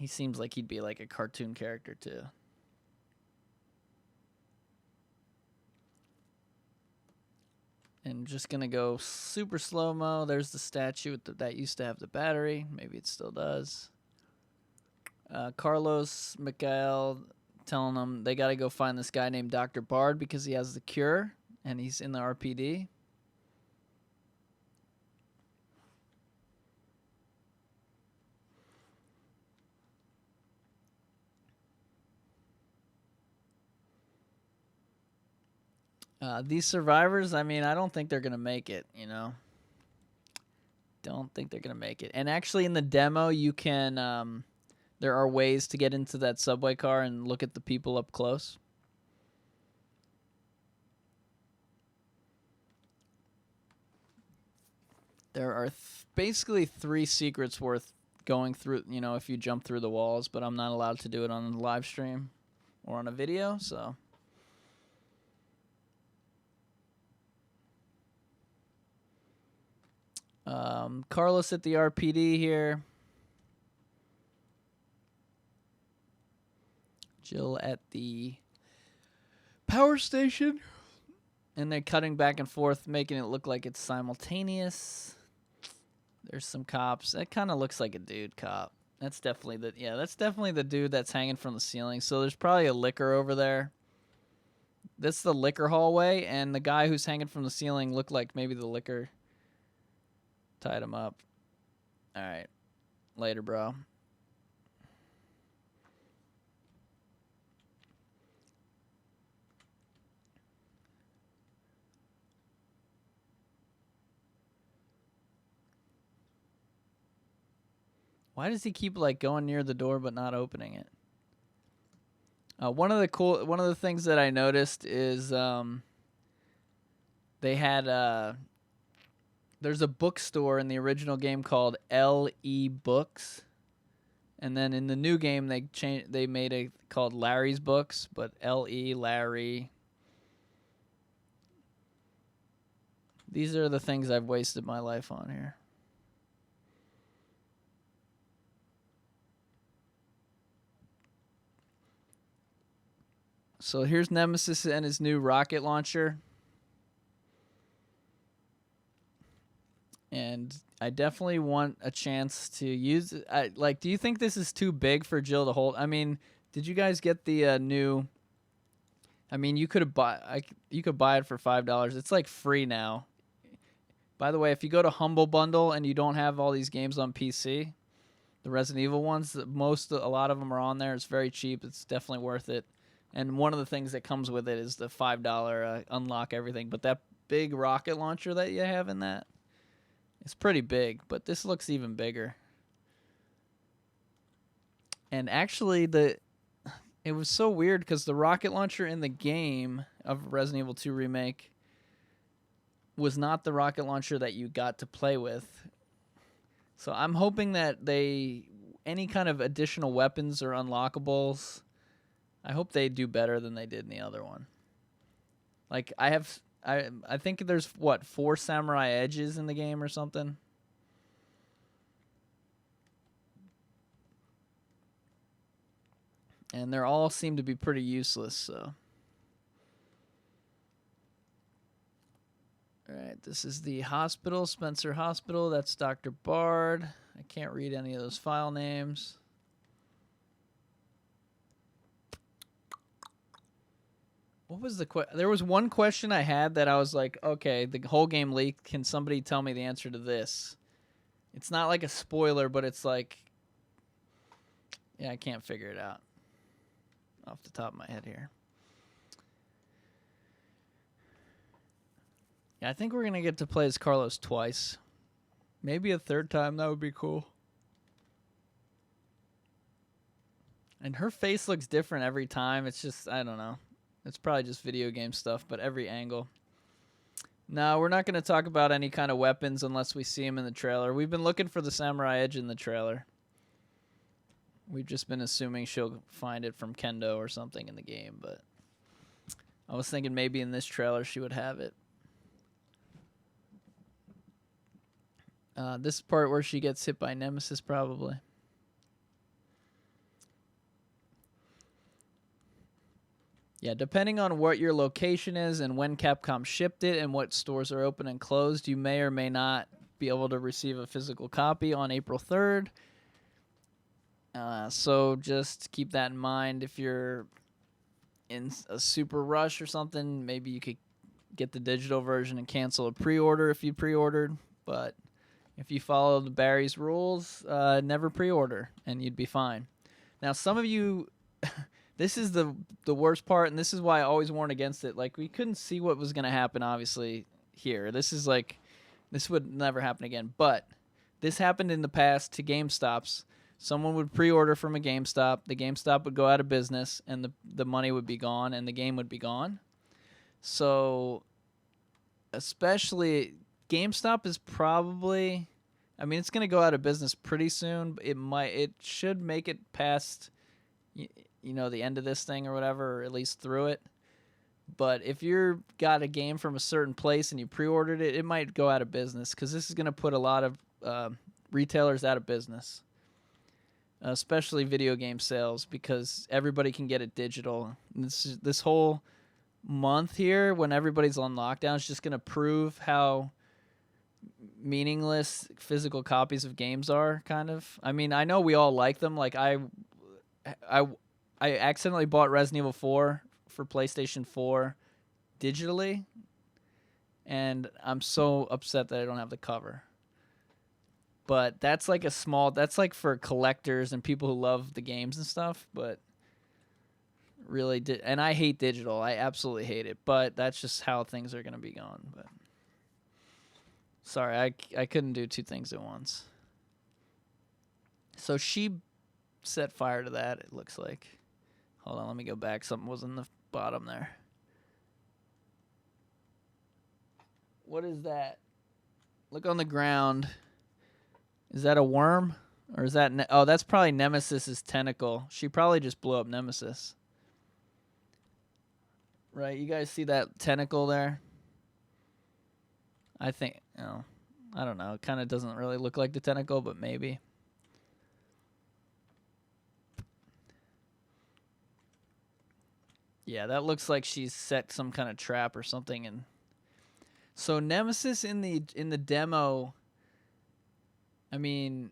seems like he'd be like a cartoon character too. And just gonna go super slow-mo. There's the statue that used to have the battery. Maybe it still does. Carlos, Mikael, telling them they got to go find this guy named Dr. Bard because he has the cure, and he's in the RPD. These survivors, I mean, I don't think they're going to make it, Don't think they're going to make it. And actually in the demo, you can... there are ways to get into that subway car and look at the people up close. There are basically 3 secrets worth going through, if you jump through the walls, but I'm not allowed to do it on the live stream or on a video, so... Carlos at the RPD here. Jill at the power station. And they're cutting back and forth, making it look like it's simultaneous. There's some cops. That kind of looks like a dude cop. That's definitely the dude that's hanging from the ceiling. So there's probably a liquor over there. This is the liquor hallway, and the guy who's hanging from the ceiling looked like maybe the liquor tied him up. All right. Later, bro. Why does he keep like going near the door but not opening it? One of the things that I noticed is they had there's a bookstore in the original game called LE Books, and then in the new game they made it called Larry's Books, but LE Larry. These are the things I've wasted my life on here. So here's Nemesis and his new rocket launcher. And I definitely want a chance to use it. Do you think this is too big for Jill to hold? I mean, did you guys get the new? I mean, you could buy it for $5. It's like free now. By the way, if you go to Humble Bundle and you don't have all these games on PC, the Resident Evil ones, a lot of them are on there. It's very cheap. It's definitely worth it. And one of the things that comes with it is the $5 unlock everything. But that big rocket launcher that you have in that, it's pretty big. But this looks even bigger. And actually, it was so weird because the rocket launcher in the game of Resident Evil 2 Remake was not the rocket launcher that you got to play with. So I'm hoping that any kind of additional weapons or unlockables, I hope they do better than they did in the other one. Like I think there's 4 samurai edges in the game or something. And they all seem to be pretty useless, so. All right, this is the hospital, Spencer Hospital. That's Dr. Bard. I can't read any of those file names. What was there was one question I had that I was like, okay, the whole game leaked. Can somebody tell me the answer to this? It's not like a spoiler, but it's like, yeah, I can't figure it out off the top of my head here. Yeah, I think we're going to get to play as Carlos twice. Maybe a third time. That would be cool. And her face looks different every time. It's just, I don't know. It's probably just video game stuff, but every angle. No, we're not going to talk about any kind of weapons unless we see them in the trailer. We've been looking for the Samurai Edge in the trailer. We've just been assuming she'll find it from Kendo or something in the game, but I was thinking maybe in this trailer she would have it. This part where she gets hit by Nemesis, probably. Yeah, depending on what your location is and when Capcom shipped it and what stores are open and closed, you may or may not be able to receive a physical copy on April 3rd. So just keep that in mind. If you're in a super rush or something, maybe you could get the digital version and cancel a pre-order if you pre-ordered. But if you follow the Barry's rules, never pre-order and you'd be fine. Now, some of you... This is the worst part, and this is why I always warn against it. Like, we couldn't see what was going to happen, obviously, here. This would never happen again. But this happened in the past to GameStops. Someone would pre-order from a GameStop. The GameStop would go out of business, and the money would be gone, and the game would be gone. So, especially, GameStop is probably... I mean, it's going to go out of business pretty soon. It should make it past... the end of this thing or whatever, or at least through it. But if you're got a game from a certain place and you pre-ordered it, it might go out of business because this is going to put a lot of retailers out of business, especially video game sales, because everybody can get it digital. This whole month here, when everybody's on lockdown, is just going to prove how meaningless physical copies of games are, kind of. I mean, I know we all like them. Like I accidentally bought Resident Evil 4 for PlayStation 4 digitally, and I'm so upset that I don't have the cover. But that's like that's like for collectors and people who love the games and stuff, but really and I hate digital. I absolutely hate it, but that's just how things are going to be going. But sorry, I couldn't do two things at once. So she set fire to that, it looks like. Hold on, let me go back. Something was in the bottom there. What is that? Look on the ground. Is that a worm? Or is that... oh, that's probably Nemesis's tentacle. She probably just blew up Nemesis. Right, you guys see that tentacle there? I think... oh, I don't know. It kind of doesn't really look like the tentacle, but maybe. Yeah, that looks like she's set some kind of trap or something. And so Nemesis in the demo... I mean,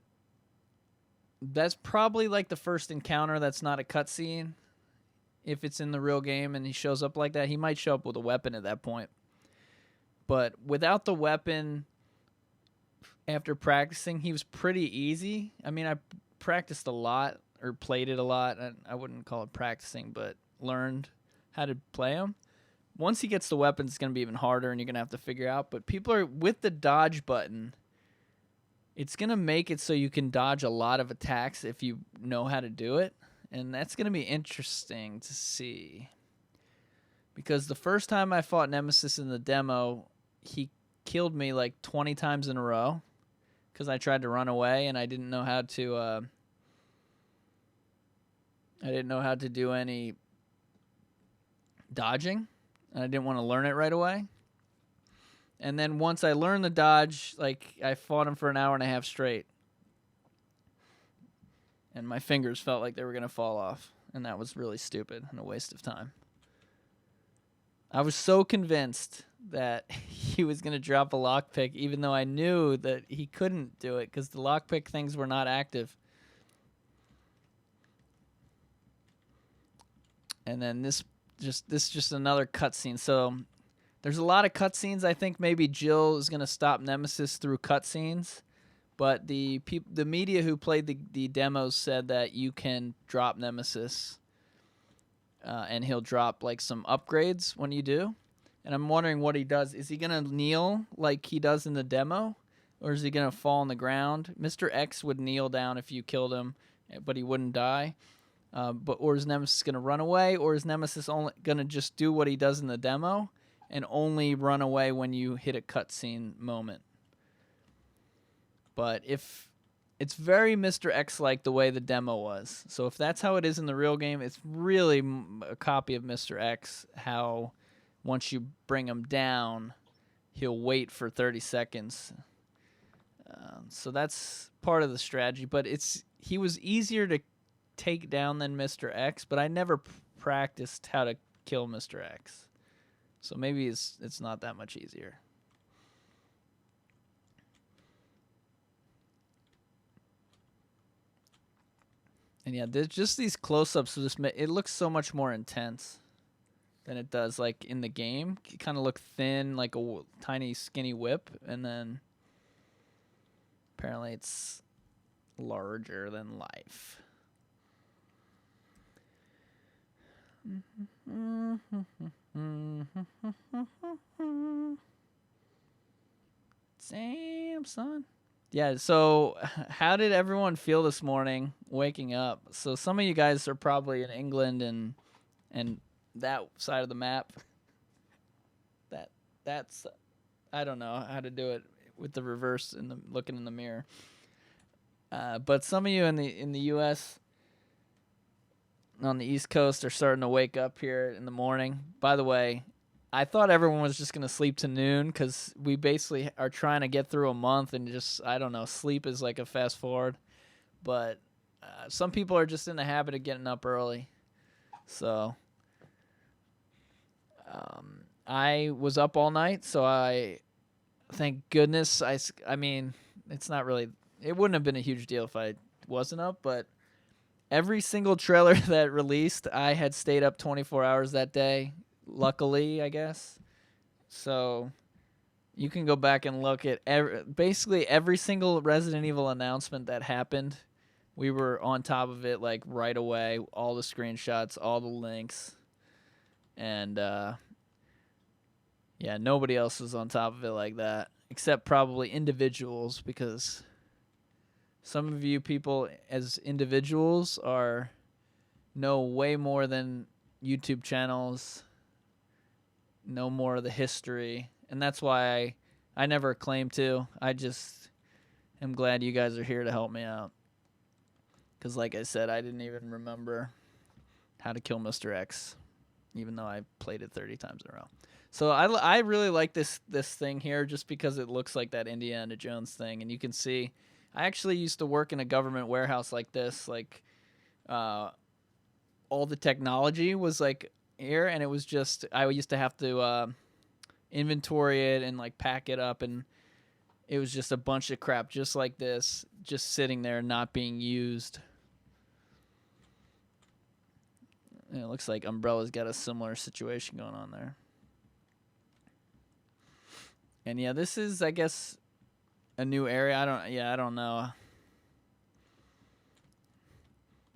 that's probably like the first encounter that's not a cutscene. If it's in the real game and he shows up like that, he might show up with a weapon at that point. But without the weapon, after practicing, he was pretty easy. I mean, I practiced a lot, or played it a lot. I wouldn't call it practicing, but learned how to play him. Once he gets the weapon, it's going to be even harder, and you're going to have to figure out. But people are, with the dodge button... it's going to make it so you can dodge a lot of attacks if you know how to do it. And that's going to be interesting to see. Because the first time I fought Nemesis in the demo, he killed me like 20 times in a row. Because I tried to run away and I didn't know how to... I didn't know how to do any dodging. And I didn't want to learn it right away. And then once I learned the dodge, like, I fought him for an hour and a half straight. And my fingers felt like they were going to fall off. And that was really stupid and a waste of time. I was so convinced that he was going to drop a lockpick, even though I knew that he couldn't do it because the lockpick things were not active. And then this just another cutscene. So... there's a lot of cutscenes. I think maybe Jill is going to stop Nemesis through cutscenes. But the media who played the demos said that you can drop Nemesis. And he'll drop like some upgrades when you do. And I'm wondering what he does. Is he going to kneel like he does in the demo? Or is he going to fall on the ground? Mr. X would kneel down if you killed him, but he wouldn't die. Or is Nemesis going to run away? Or is Nemesis only going to just do what he does in the demo? And only run away when you hit a cutscene moment. But if it's very Mr. X-like the way the demo was. So if that's how it is in the real game, it's really a copy of Mr. X, how once you bring him down, he'll wait for 30 seconds. So that's part of the strategy. But he was easier to take down than Mr. X, but I never practiced how to kill Mr. X. So maybe it's not that much easier. And yeah, there's just these close-ups of this. It looks so much more intense than it does like in the game. It kind of look thin, like a tiny skinny whip, and then apparently it's larger than life. Damn, son. Yeah, so how did everyone feel this morning waking up? So some of you guys are probably in England and that side of the map. That's I don't know how to do it with the reverse and the looking in the mirror. But some of you in the US on the East Coast are starting to wake up here in the morning. By the way, I thought everyone was just going to sleep to noon because we basically are trying to get through a month and just, I don't know, sleep is like a fast forward. But some people are just in the habit of getting up early. So I was up all night, so I thank goodness. I mean, it's not really. It wouldn't have been a huge deal if I wasn't up, but every single trailer that released, I had stayed up 24 hours that day. Luckily, I guess. So you can go back and look at basically every single Resident Evil announcement that happened. We were on top of it like right away. All the screenshots, all the links, and yeah, nobody else was on top of it like that, except probably individuals, because some of you people as individuals know way more than YouTube channels, know more of the history, and that's why I never claim to. I just am glad you guys are here to help me out. Because like I said, I didn't even remember how to kill Mr. X, even though I played it 30 times in a row. So I really like this thing here just because it looks like that Indiana Jones thing. And you can see, I actually used to work in a government warehouse like this. Like, all the technology was like here, and it was just, I used to have to inventory it and like pack it up, and it was just a bunch of crap just like this, just sitting there not being used. And it looks like Umbrella's got a similar situation going on there. And yeah, this is, I guess, a new area. I don't know.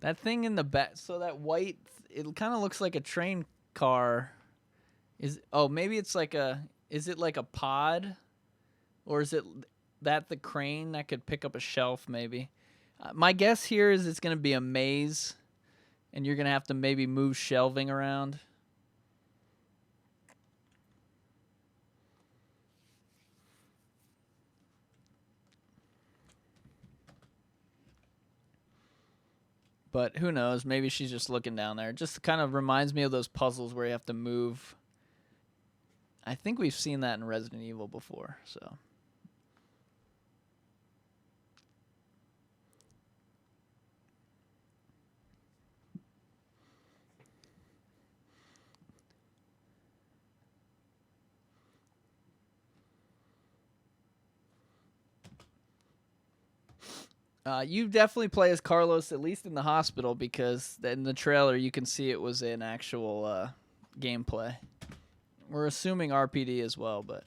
That thing in the back, so that white, it kind of looks like a train car. Maybe it's like is it like a pod? Or is it that the crane that could pick up a shelf maybe? My guess here is it's going to be a maze, and you're going to have to maybe move shelving around. But who knows? Maybe she's just looking down there. It just kind of reminds me of those puzzles where you have to move. I think we've seen that in Resident Evil before, so. You definitely play as Carlos, at least in the hospital, because in the trailer you can see it was in actual gameplay. We're assuming RPD as well, but.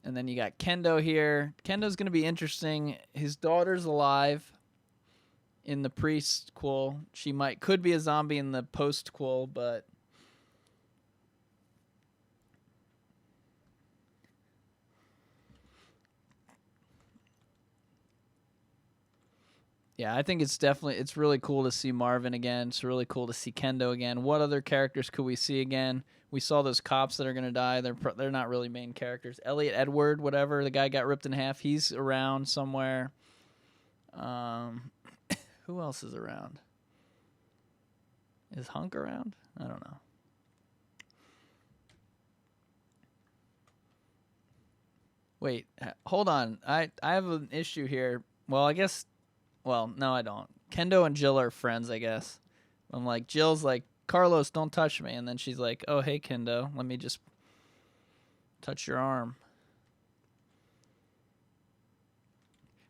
And then you got Kendo here. Kendo's going to be interesting. His daughter's alive in the prequel. She could be a zombie in the post-quel, but. Yeah, I think it's really cool to see Marvin again. It's really cool to see Kendo again. What other characters could we see again? We saw those cops that are going to die. They're not really main characters. Elliot Edward, whatever, the guy got ripped in half. He's around somewhere. Who else is around? Is Hunk around? I don't know. Wait, hold on. I have an issue here. Well, no, I don't. Kendo and Jill are friends, I guess. I'm like, Jill's like, Carlos, don't touch me. And then she's like, oh, hey, Kendo, let me just touch your arm.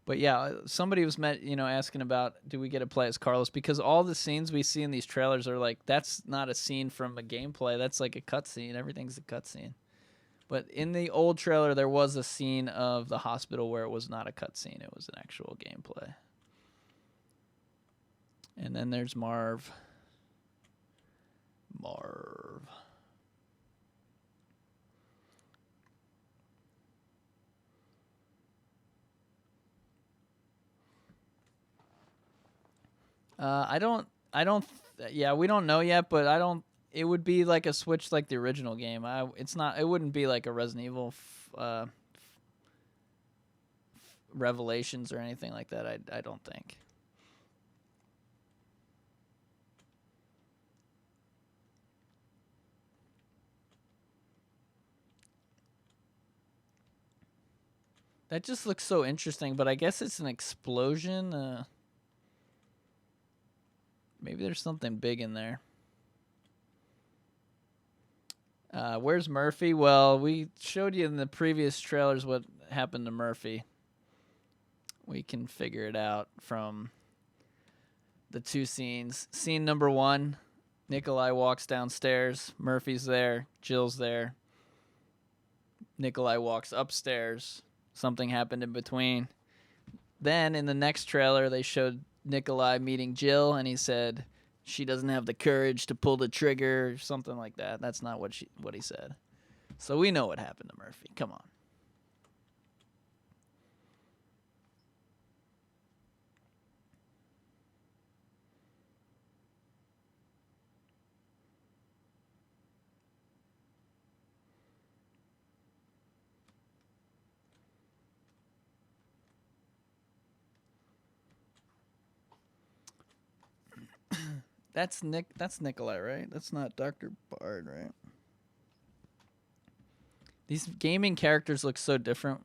But yeah, somebody was asking about, do we get to play as Carlos? Because all the scenes we see in these trailers are like, that's not a scene from a gameplay. That's like a cutscene. Everything's a cutscene. But in the old trailer, there was a scene of the hospital where it was not a cutscene. It was an actual gameplay. And then there's Marv. Yeah, we don't know yet, but it would be like a Switch like the original game. It wouldn't be like a Resident Evil Revelations or anything like that, I don't think. That just looks so interesting, but I guess it's an explosion. Maybe there's something big in there. Where's Murphy? Well, we showed you in the previous trailers what happened to Murphy. We can figure it out from the two scenes. Scene number 1, Nikolai walks downstairs. Murphy's there. Jill's there. Nikolai walks upstairs. Something happened in between. Then in the next trailer, they showed Nikolai meeting Jill, and he said she doesn't have the courage to pull the trigger, or something like that. That's not what he said. So we know what happened to Murphy. Come on. That's Nikolai, right? That's not Dr. Bard, right? These gaming characters look so different.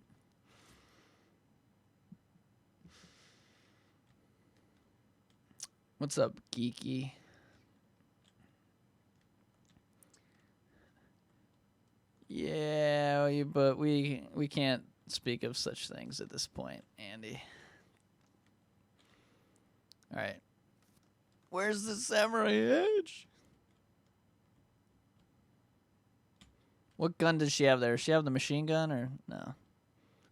What's up, Geeky? Yeah, but we can't speak of such things at this point, Andy. All right. Where's the samurai edge? What gun does she have there? Does she have the machine gun or no?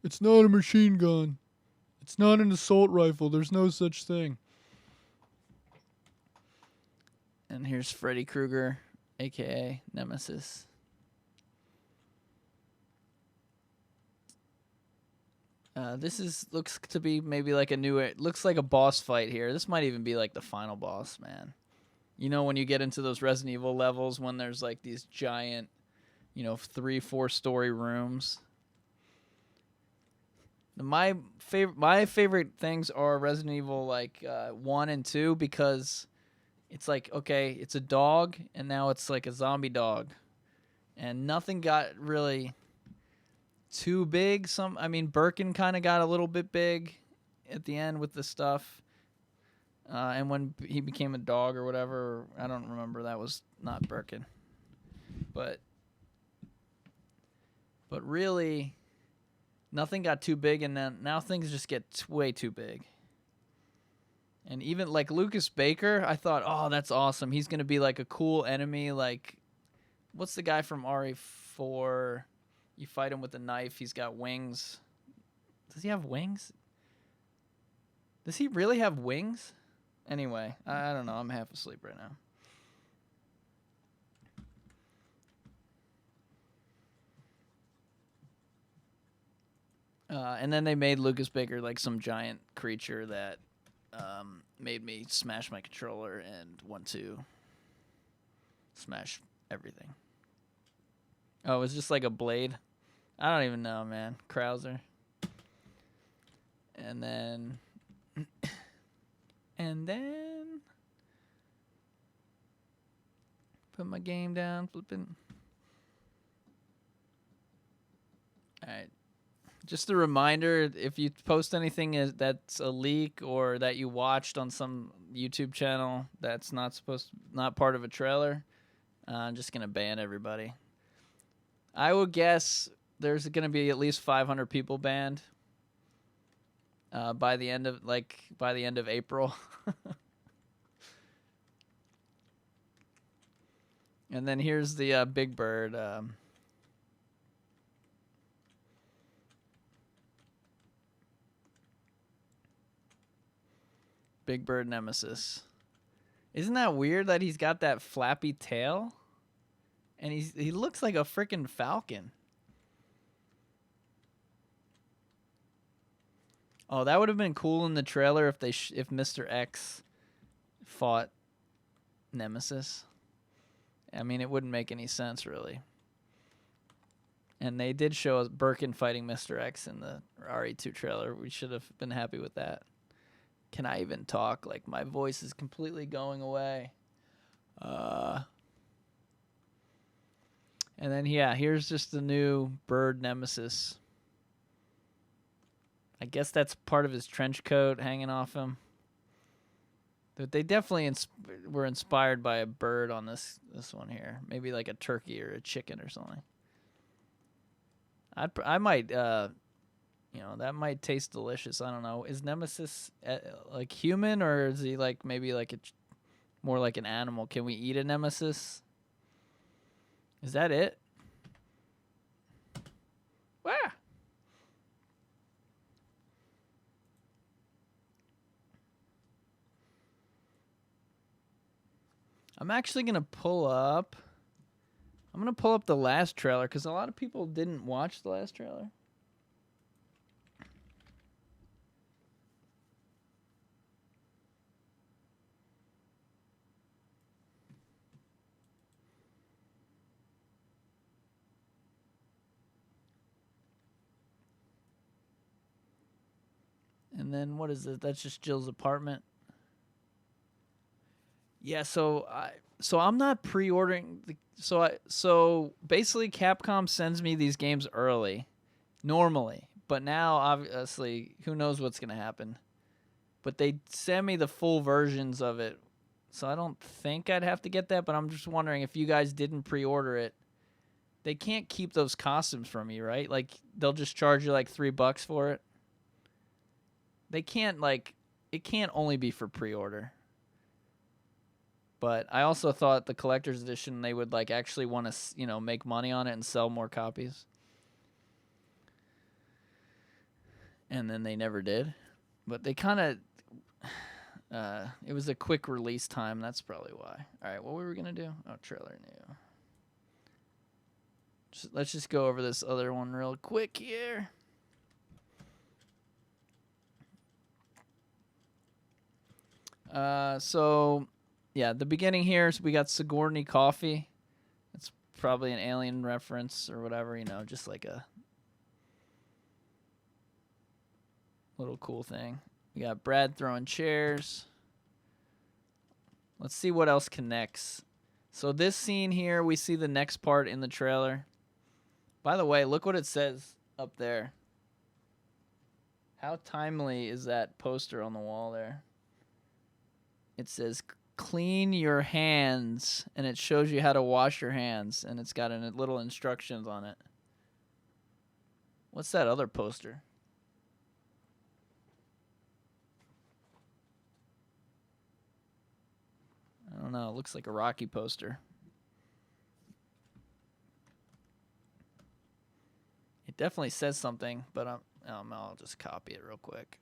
It's not a machine gun. It's not an assault rifle. There's no such thing. And here's Freddy Krueger, a.k.a. Nemesis. Looks to be maybe like a new... It looks like a boss fight here. This might even be like the final boss, man. You know when you get into those Resident Evil levels when there's like these giant, 3-4 story rooms. My favorite things are Resident Evil 1 and 2 because it's like, okay, it's a dog and now it's like a zombie dog. And nothing got really too big. Birkin kind of got a little bit big at the end with the stuff. And when he became a dog or whatever, I don't remember. That was not Birkin. But really, nothing got too big, and then now things just get way too big. And even like Lucas Baker, I thought, oh, that's awesome. He's going to be like a cool enemy. Like, what's the guy from RE4? You fight him with a knife. He's got wings. Does he have wings? Does he really have wings? Anyway, I don't know. I'm half asleep right now. And then they made Lucas Baker like some giant creature that made me smash my controller and want to smash everything. Oh, it's just like a blade. I don't even know, man. Krauser. And then put my game down, flipping. All right. Just a reminder, if you post anything that's a leak or that you watched on some YouTube channel that's not part of a trailer, I'm just going to ban everybody. I would guess there's going to be at least 500 people banned by the end of April. And then here's the Big Bird. Big Bird Nemesis. Isn't that weird that he's got that flappy tail? And he looks like a freaking falcon. Oh, that would have been cool in the trailer if if Mr. X fought Nemesis. I mean, it wouldn't make any sense, really. And they did show us Birkin fighting Mr. X in the RE2 trailer. We should have been happy with that. Can I even talk? Like, my voice is completely going away. And then, yeah, here's just the new Bird Nemesis. I guess that's part of his trench coat hanging off him. They definitely were inspired by a bird on this one here. Maybe like a turkey or a chicken or something. I might you know, that might taste delicious. I don't know. Is Nemesis like human, or is he like maybe like more like an animal? Can we eat a Nemesis? Is that it? Wow. I'm actually going to pull up. I'm going to pull up the last trailer because a lot of people didn't watch the last trailer. And then what is it? That's just Jill's apartment. Yeah, so I'm not pre-ordering so basically Capcom sends me these games early normally, but now obviously who knows what's going to happen. But they send me the full versions of it. So I don't think I'd have to get that, but I'm just wondering if you guys didn't pre-order it. They can't keep those costumes from you, right? Like they'll just charge you like $3 for it. They can't it can't only be for pre-order. But I also thought the collector's edition, they would like actually want to, you know, make money on it and sell more copies. And then they never did. But they kind of, it was a quick release time. That's probably why. All right, what were we going to do? Oh, trailer new. Let's just go over this other one real quick here. So, yeah, the beginning here, we got Sigourney Coffee. It's probably an alien reference or whatever, you know, just like a little cool thing. We got Brad throwing chairs. Let's see what else connects. So this scene here, we see the next part in the trailer. By the way, look what it says up there. How timely is that poster on the wall there? It says, clean your hands, and it shows you how to wash your hands, and it's got little instructions on it. What's that other poster? I don't know. It looks like a Rocky poster. It definitely says something, but I'll just copy it real quick.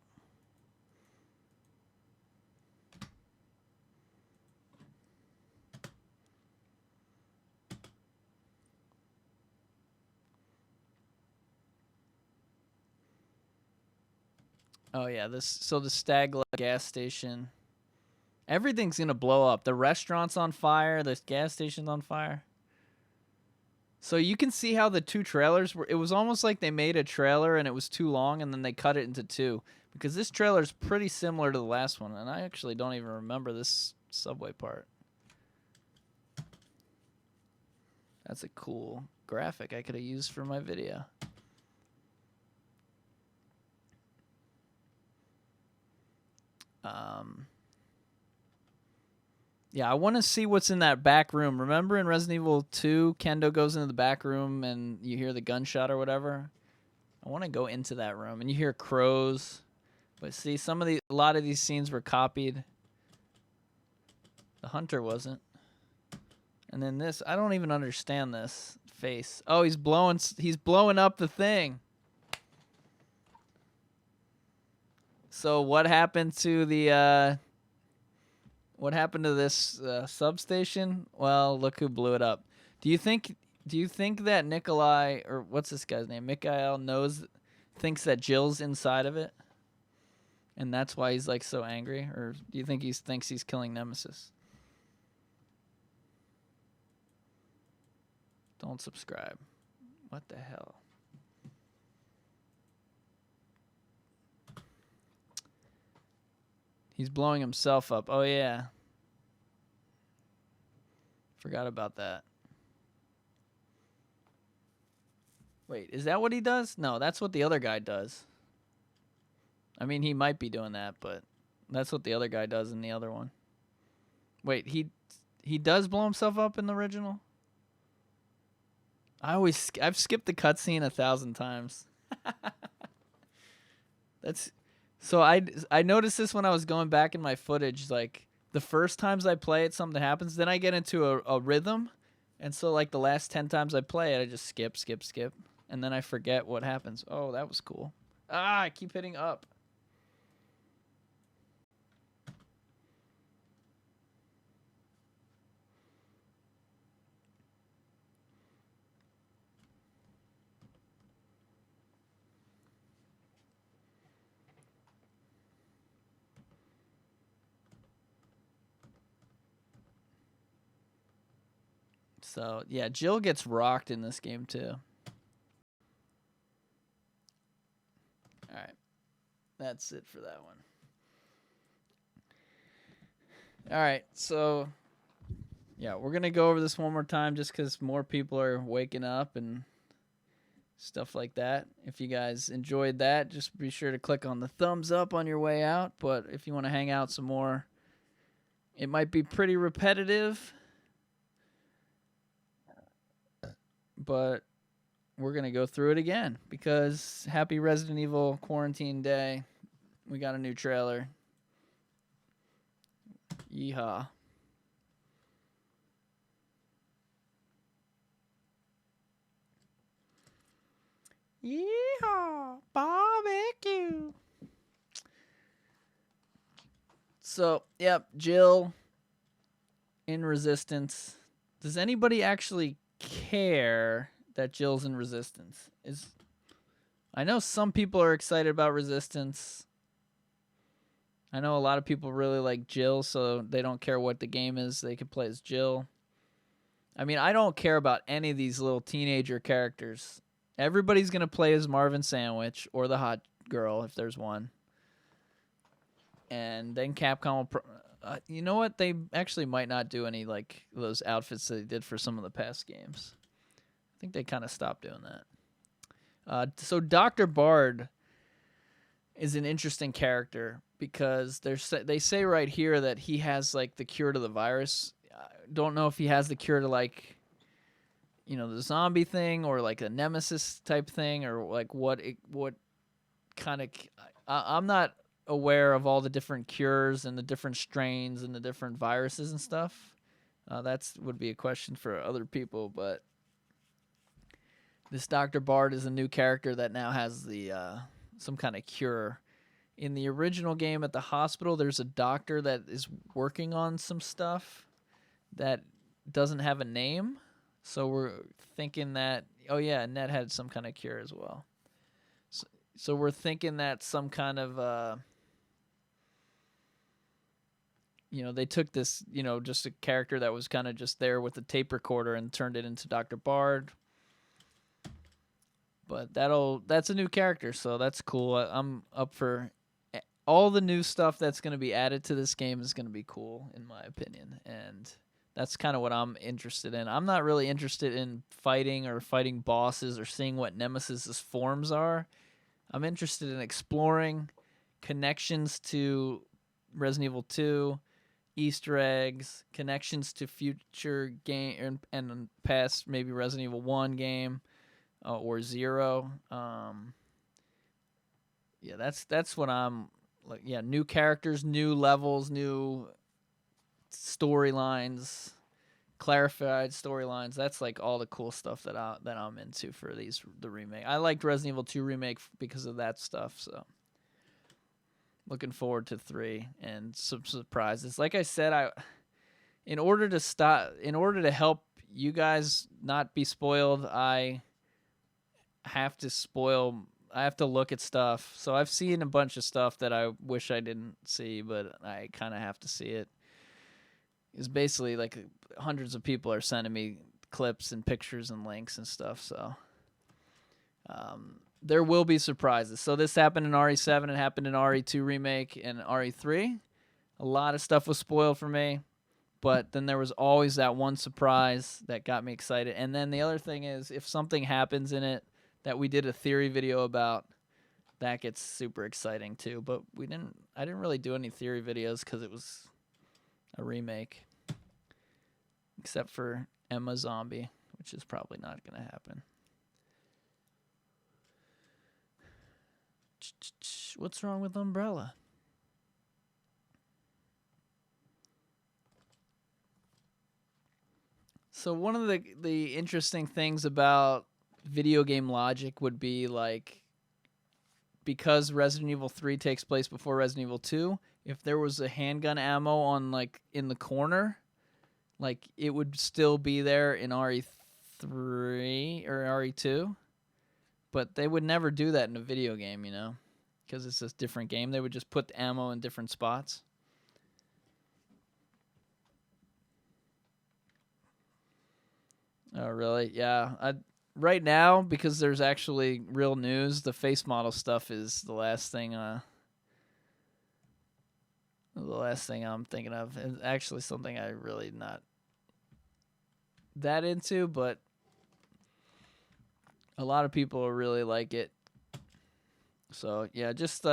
Oh yeah, the Stagla gas station. Everything's gonna blow up. The restaurant's on fire. The gas station's on fire. So you can see how the two trailers were. It was almost like they made a trailer and it was too long, and then they cut it into two. Because this trailer is pretty similar to the last one, and I actually don't even remember this subway part. That's a cool graphic I could have used for my video. Yeah, I want to see what's in that back room. Remember in Resident Evil 2, Kendo goes into the back room and you hear the gunshot or whatever? I want to go into that room and you hear crows. But see, a lot of these scenes were copied. The hunter wasn't. And then this, I don't even understand this face. Oh, he's blowing up the thing. So what happened to the what happened to this substation? Well, look who blew it up. Do you think that Nikolai, or what's this guy's name? Mikhail thinks that Jill's inside of it? And that's why he's like so angry? Or do you think he thinks he's killing Nemesis? Don't subscribe. What the hell? He's blowing himself up. Oh, yeah. Forgot about that. Wait, is that what he does? No, that's what the other guy does. I mean, he might be doing that, but that's what the other guy does in the other one. Wait, he does blow himself up in the original? I've skipped the cutscene 1,000 times. That's so I noticed this when I was going back in my footage. Like the first times I play it, something happens. Then I get into a rhythm, and so like the last 10 times I play it, I just skip, and then I forget what happens. Oh, that was cool. I keep hitting up. So, yeah, Jill gets rocked in this game, too. All right. That's it for that one. All right. So, yeah, we're going to go over this one more time just because more people are waking up and stuff like that. If you guys enjoyed that, just be sure to click on the thumbs up on your way out. But if you want to hang out some more, it might be pretty repetitive. But we're going to go through it again because happy Resident Evil Quarantine Day. We got a new trailer. Yeehaw. Yeehaw. Barbecue. So, yep, Jill in Resistance. Does anybody actually care that Jill's in Resistance? I know some people are excited about Resistance. I know a lot of people really like Jill, so they don't care what the game is. They can play as Jill. I mean, I don't care about any of these little teenager characters. Everybody's going to play as Marvin Sandwich or the hot girl if there's one. And then Capcom will... you know what? They actually might not do any like those outfits that they did for some of the past games. I think they kind of stopped doing that. So Dr. Bard is an interesting character because they say right here that he has like the cure to the virus. I don't know if he has the cure to like, the zombie thing or like a nemesis type thing or like what kind of. I'm not aware of all the different cures and the different strains and the different viruses and stuff. That's would be a question for other people, but this Dr. Bard is a new character that now has the some kind of cure. In the original game at the hospital, there's a doctor that is working on some stuff that doesn't have a name. So we're thinking that, oh yeah, Ned had some kind of cure as well. So we're thinking that some kind of they took this, just a character that was kind of just there with a tape recorder and turned it into Dr. Bard. But that's a new character, so that's cool. I'm up for all the new stuff that's going to be added to this game is going to be cool, in my opinion. And that's kind of what I'm interested in. I'm not really interested in fighting or fighting bosses or seeing what Nemesis's forms are. I'm interested in exploring connections to Resident Evil 2, Easter eggs, connections to future game and past maybe Resident Evil 1 game or 0. Yeah, that's what I'm like. Yeah, new characters, new levels, new storylines, clarified storylines. That's like all the cool stuff that I'm into for the remake. I liked Resident Evil 2 remake because of that stuff, so looking forward to 3 and some surprises. Like I said, in order to help you guys not be spoiled, I have to look at stuff. So I've seen a bunch of stuff that I wish I didn't see, but I kind of have to see it. It's basically like hundreds of people are sending me clips and pictures and links and stuff, so there will be surprises. So this happened in RE7, it happened in RE2 Remake and RE3. A lot of stuff was spoiled for me, but then there was always that one surprise that got me excited. And then the other thing is, if something happens in it that we did a theory video about, that gets super exciting too. But I didn't really do any theory videos because it was a remake. except for Emma Zombie, which is probably not going to happen. What's wrong with Umbrella? So one of the interesting things about video game logic would be like, because Resident Evil 3 takes place before Resident Evil 2, if there was a handgun ammo on like in the corner, like it would still be there in RE3 or RE2, but they would never do that in a video game, you know, because it's a different game. They would just put the ammo in different spots. Oh, really? Yeah. Right now, because there's actually real news, the face model stuff is the last thing I'm thinking of. It's actually something I really not that into, but a lot of people really like it. So, yeah, just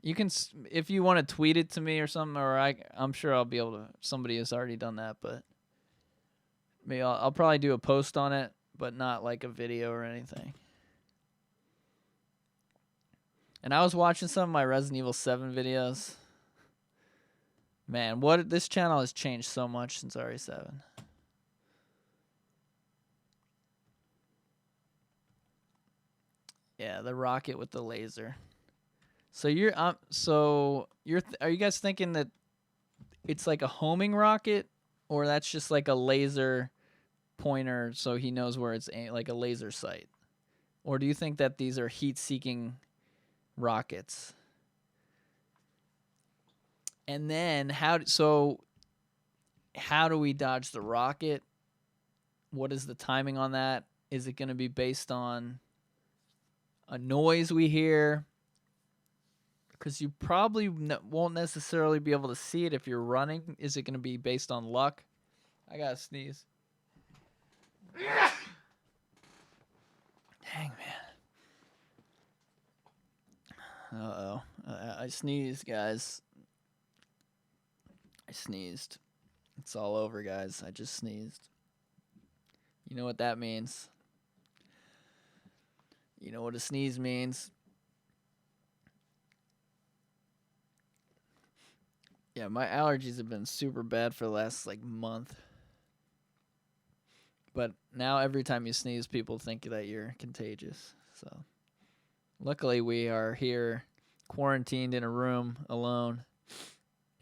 you can, if you want to tweet it to me or something, or I'm sure I'll be able to, somebody has already done that, but maybe I'll probably do a post on it, but not like a video or anything. And I was watching some of my Resident Evil 7 videos. Man, this channel has changed so much since RE7. Yeah, the rocket with the laser. So are you guys thinking that it's like a homing rocket, or that's just like a laser pointer so he knows where it's like a laser sight? Or do you think that these are heat-seeking rockets? And then how do we dodge the rocket? What is the timing on that? Is it going to be based on a noise we hear? Because you probably won't necessarily be able to see it if you're running. Is it going to be based on luck? I got to sneeze. Dang, man. Uh-oh. I sneezed, guys. I sneezed. It's all over, guys. I just sneezed. You know what that means. You know what a sneeze means. Yeah, my allergies have been super bad for the last, like, month. But now every time you sneeze, people think that you're contagious. So, luckily we are here quarantined in a room alone.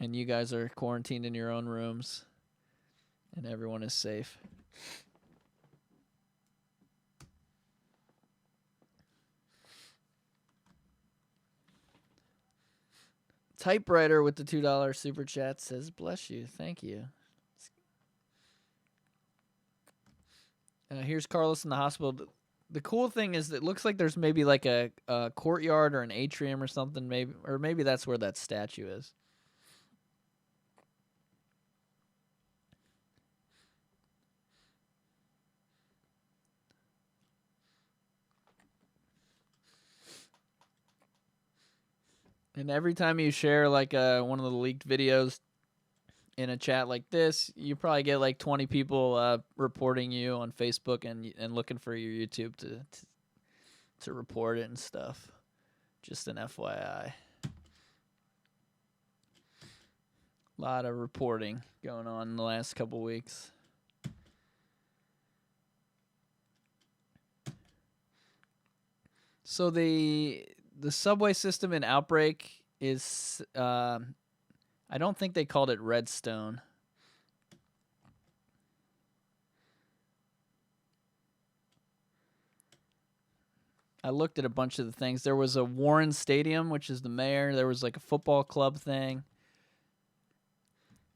And you guys are quarantined in your own rooms. And everyone is safe. Typewriter with the $2 super chat says, bless you. Thank you. Here's Carlos in the hospital. The cool thing is that it looks like there's maybe like a courtyard or an atrium or something. Maybe that's where that statue is. And every time you share like one of the leaked videos in a chat like this, you probably get like 20 people reporting you on Facebook and looking for your YouTube to report it and stuff. Just an FYI. A lot of reporting going on in the last couple weeks. So the subway system in Outbreak is, I don't think they called it Redstone. I looked at a bunch of the things. There was a Warren Stadium, which is the mayor. There was like a football club thing.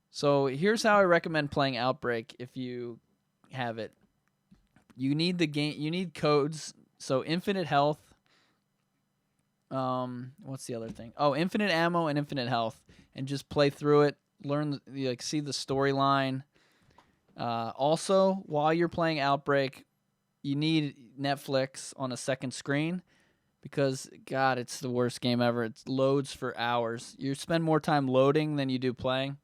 So here's how I recommend playing Outbreak if you have it. You need the game. You need codes. So infinite health. What's the other thing? Oh, infinite ammo and infinite health, and just play through it. Learn, like, see the storyline. Also, while you're playing Outbreak, you need Netflix on a second screen because, God, it's the worst game ever. It loads for hours. You spend more time loading than you do playing.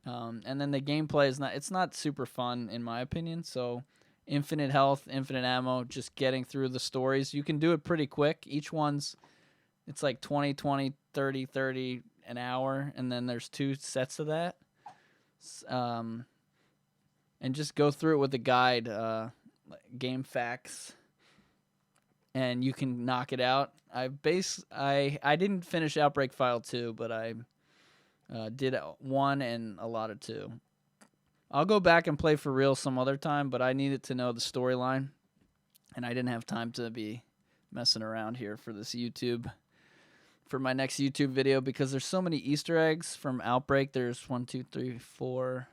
And then the gameplay is not super fun in my opinion. So infinite health, infinite ammo, just getting through the stories. You can do it pretty quick. Each one's, it's like 20, 20, 30, 30 an hour. And then there's 2 sets of that. And just go through it with a guide, game facts, and you can knock it out. I didn't finish Outbreak File 2, but I did 1 and a lot of 2. I'll go back and play for real some other time, but I needed to know the storyline, and I didn't have time to be messing around here for this for my next YouTube video, because there's so many Easter eggs from Outbreak. There's 1, 2, 3, 4,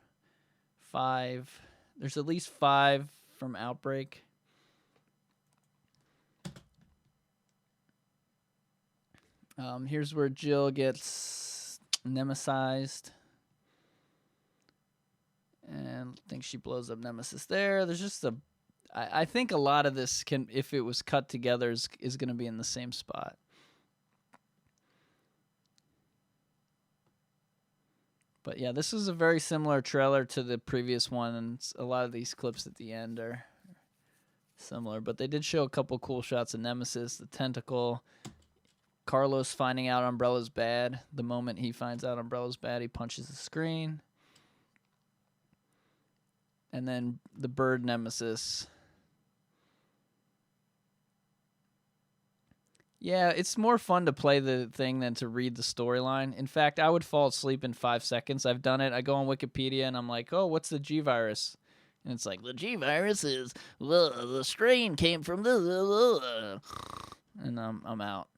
5. There's at least 5 from Outbreak. Here's where Jill gets nemesized. And I think she blows up Nemesis there. There's just I think a lot of this can, if it was cut together, is going to be in the same spot. But yeah, this is a very similar trailer to the previous one, and a lot of these clips at the end are similar. But they did show a couple cool shots of Nemesis, the tentacle, Carlos finding out Umbrella's bad. The moment he finds out Umbrella's bad, he punches the screen. And then the bird Nemesis. Yeah, it's more fun to play the thing than to read the storyline. In fact, I would fall asleep in 5 seconds. I've done it. I go on Wikipedia and I'm like, oh, what's the G virus? And it's like, the G virus is, the strain came from the, and I'm out.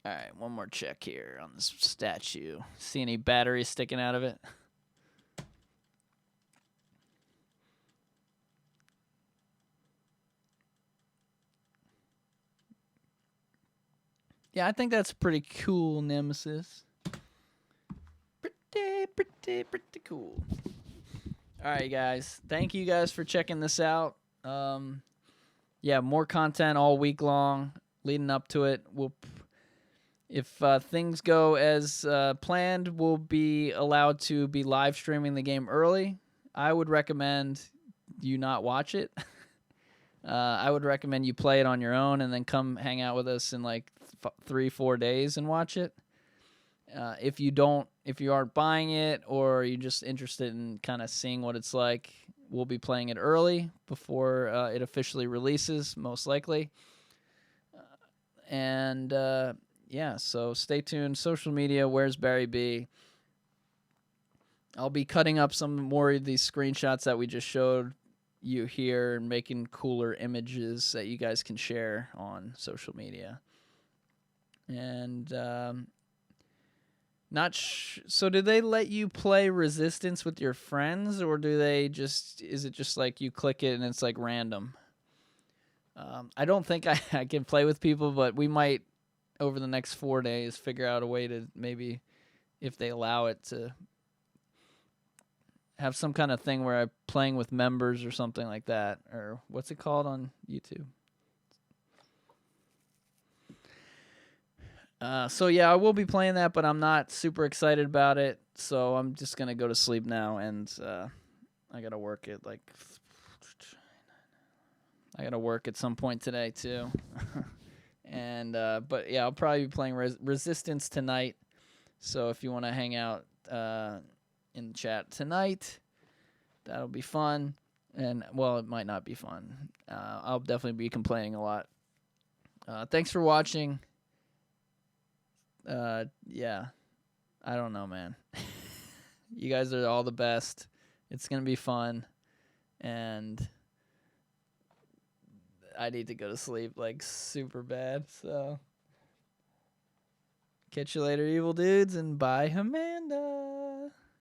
All right, one more check here on this statue. See any batteries sticking out of it? Yeah, I think that's pretty cool, Nemesis. Pretty cool. All right, guys. Thank you guys for checking this out. Yeah, more content all week long leading up to it. If things go as planned, we'll be allowed to be live streaming the game early. I would recommend you not watch it. I would recommend you play it on your own and then come hang out with us in like 3-4 days and watch it. If you aren't buying it, or you're just interested in kind of seeing what it's like, we'll be playing it early before it officially releases, most likely. Yeah, so stay tuned. Social media, where's Barry B? I'll be cutting up some more of these screenshots that we just showed you here and making cooler images that you guys can share on social media. And so do they let you play Resistance with your friends, or is it just like you click it and it's like random? I don't think I can play with people, but we might over the next 4 days figure out a way to, maybe if they allow it, to have some kind of thing where I'm playing with members or something like that. Or what's it called on YouTube? So yeah, I will be playing that, but I'm not super excited about it. So I'm just going to go to sleep now, and I got to work at some point today too. And but yeah, I'll probably be playing Resistance tonight. So if you want to hang out in the chat tonight, that'll be fun. And well, it might not be fun. I'll definitely be complaining a lot. Thanks for watching. Yeah, I don't know, man. You guys are all the best. It's gonna be fun, and I need to go to sleep like super bad. So catch you later, evil dudes, and bye, Amanda.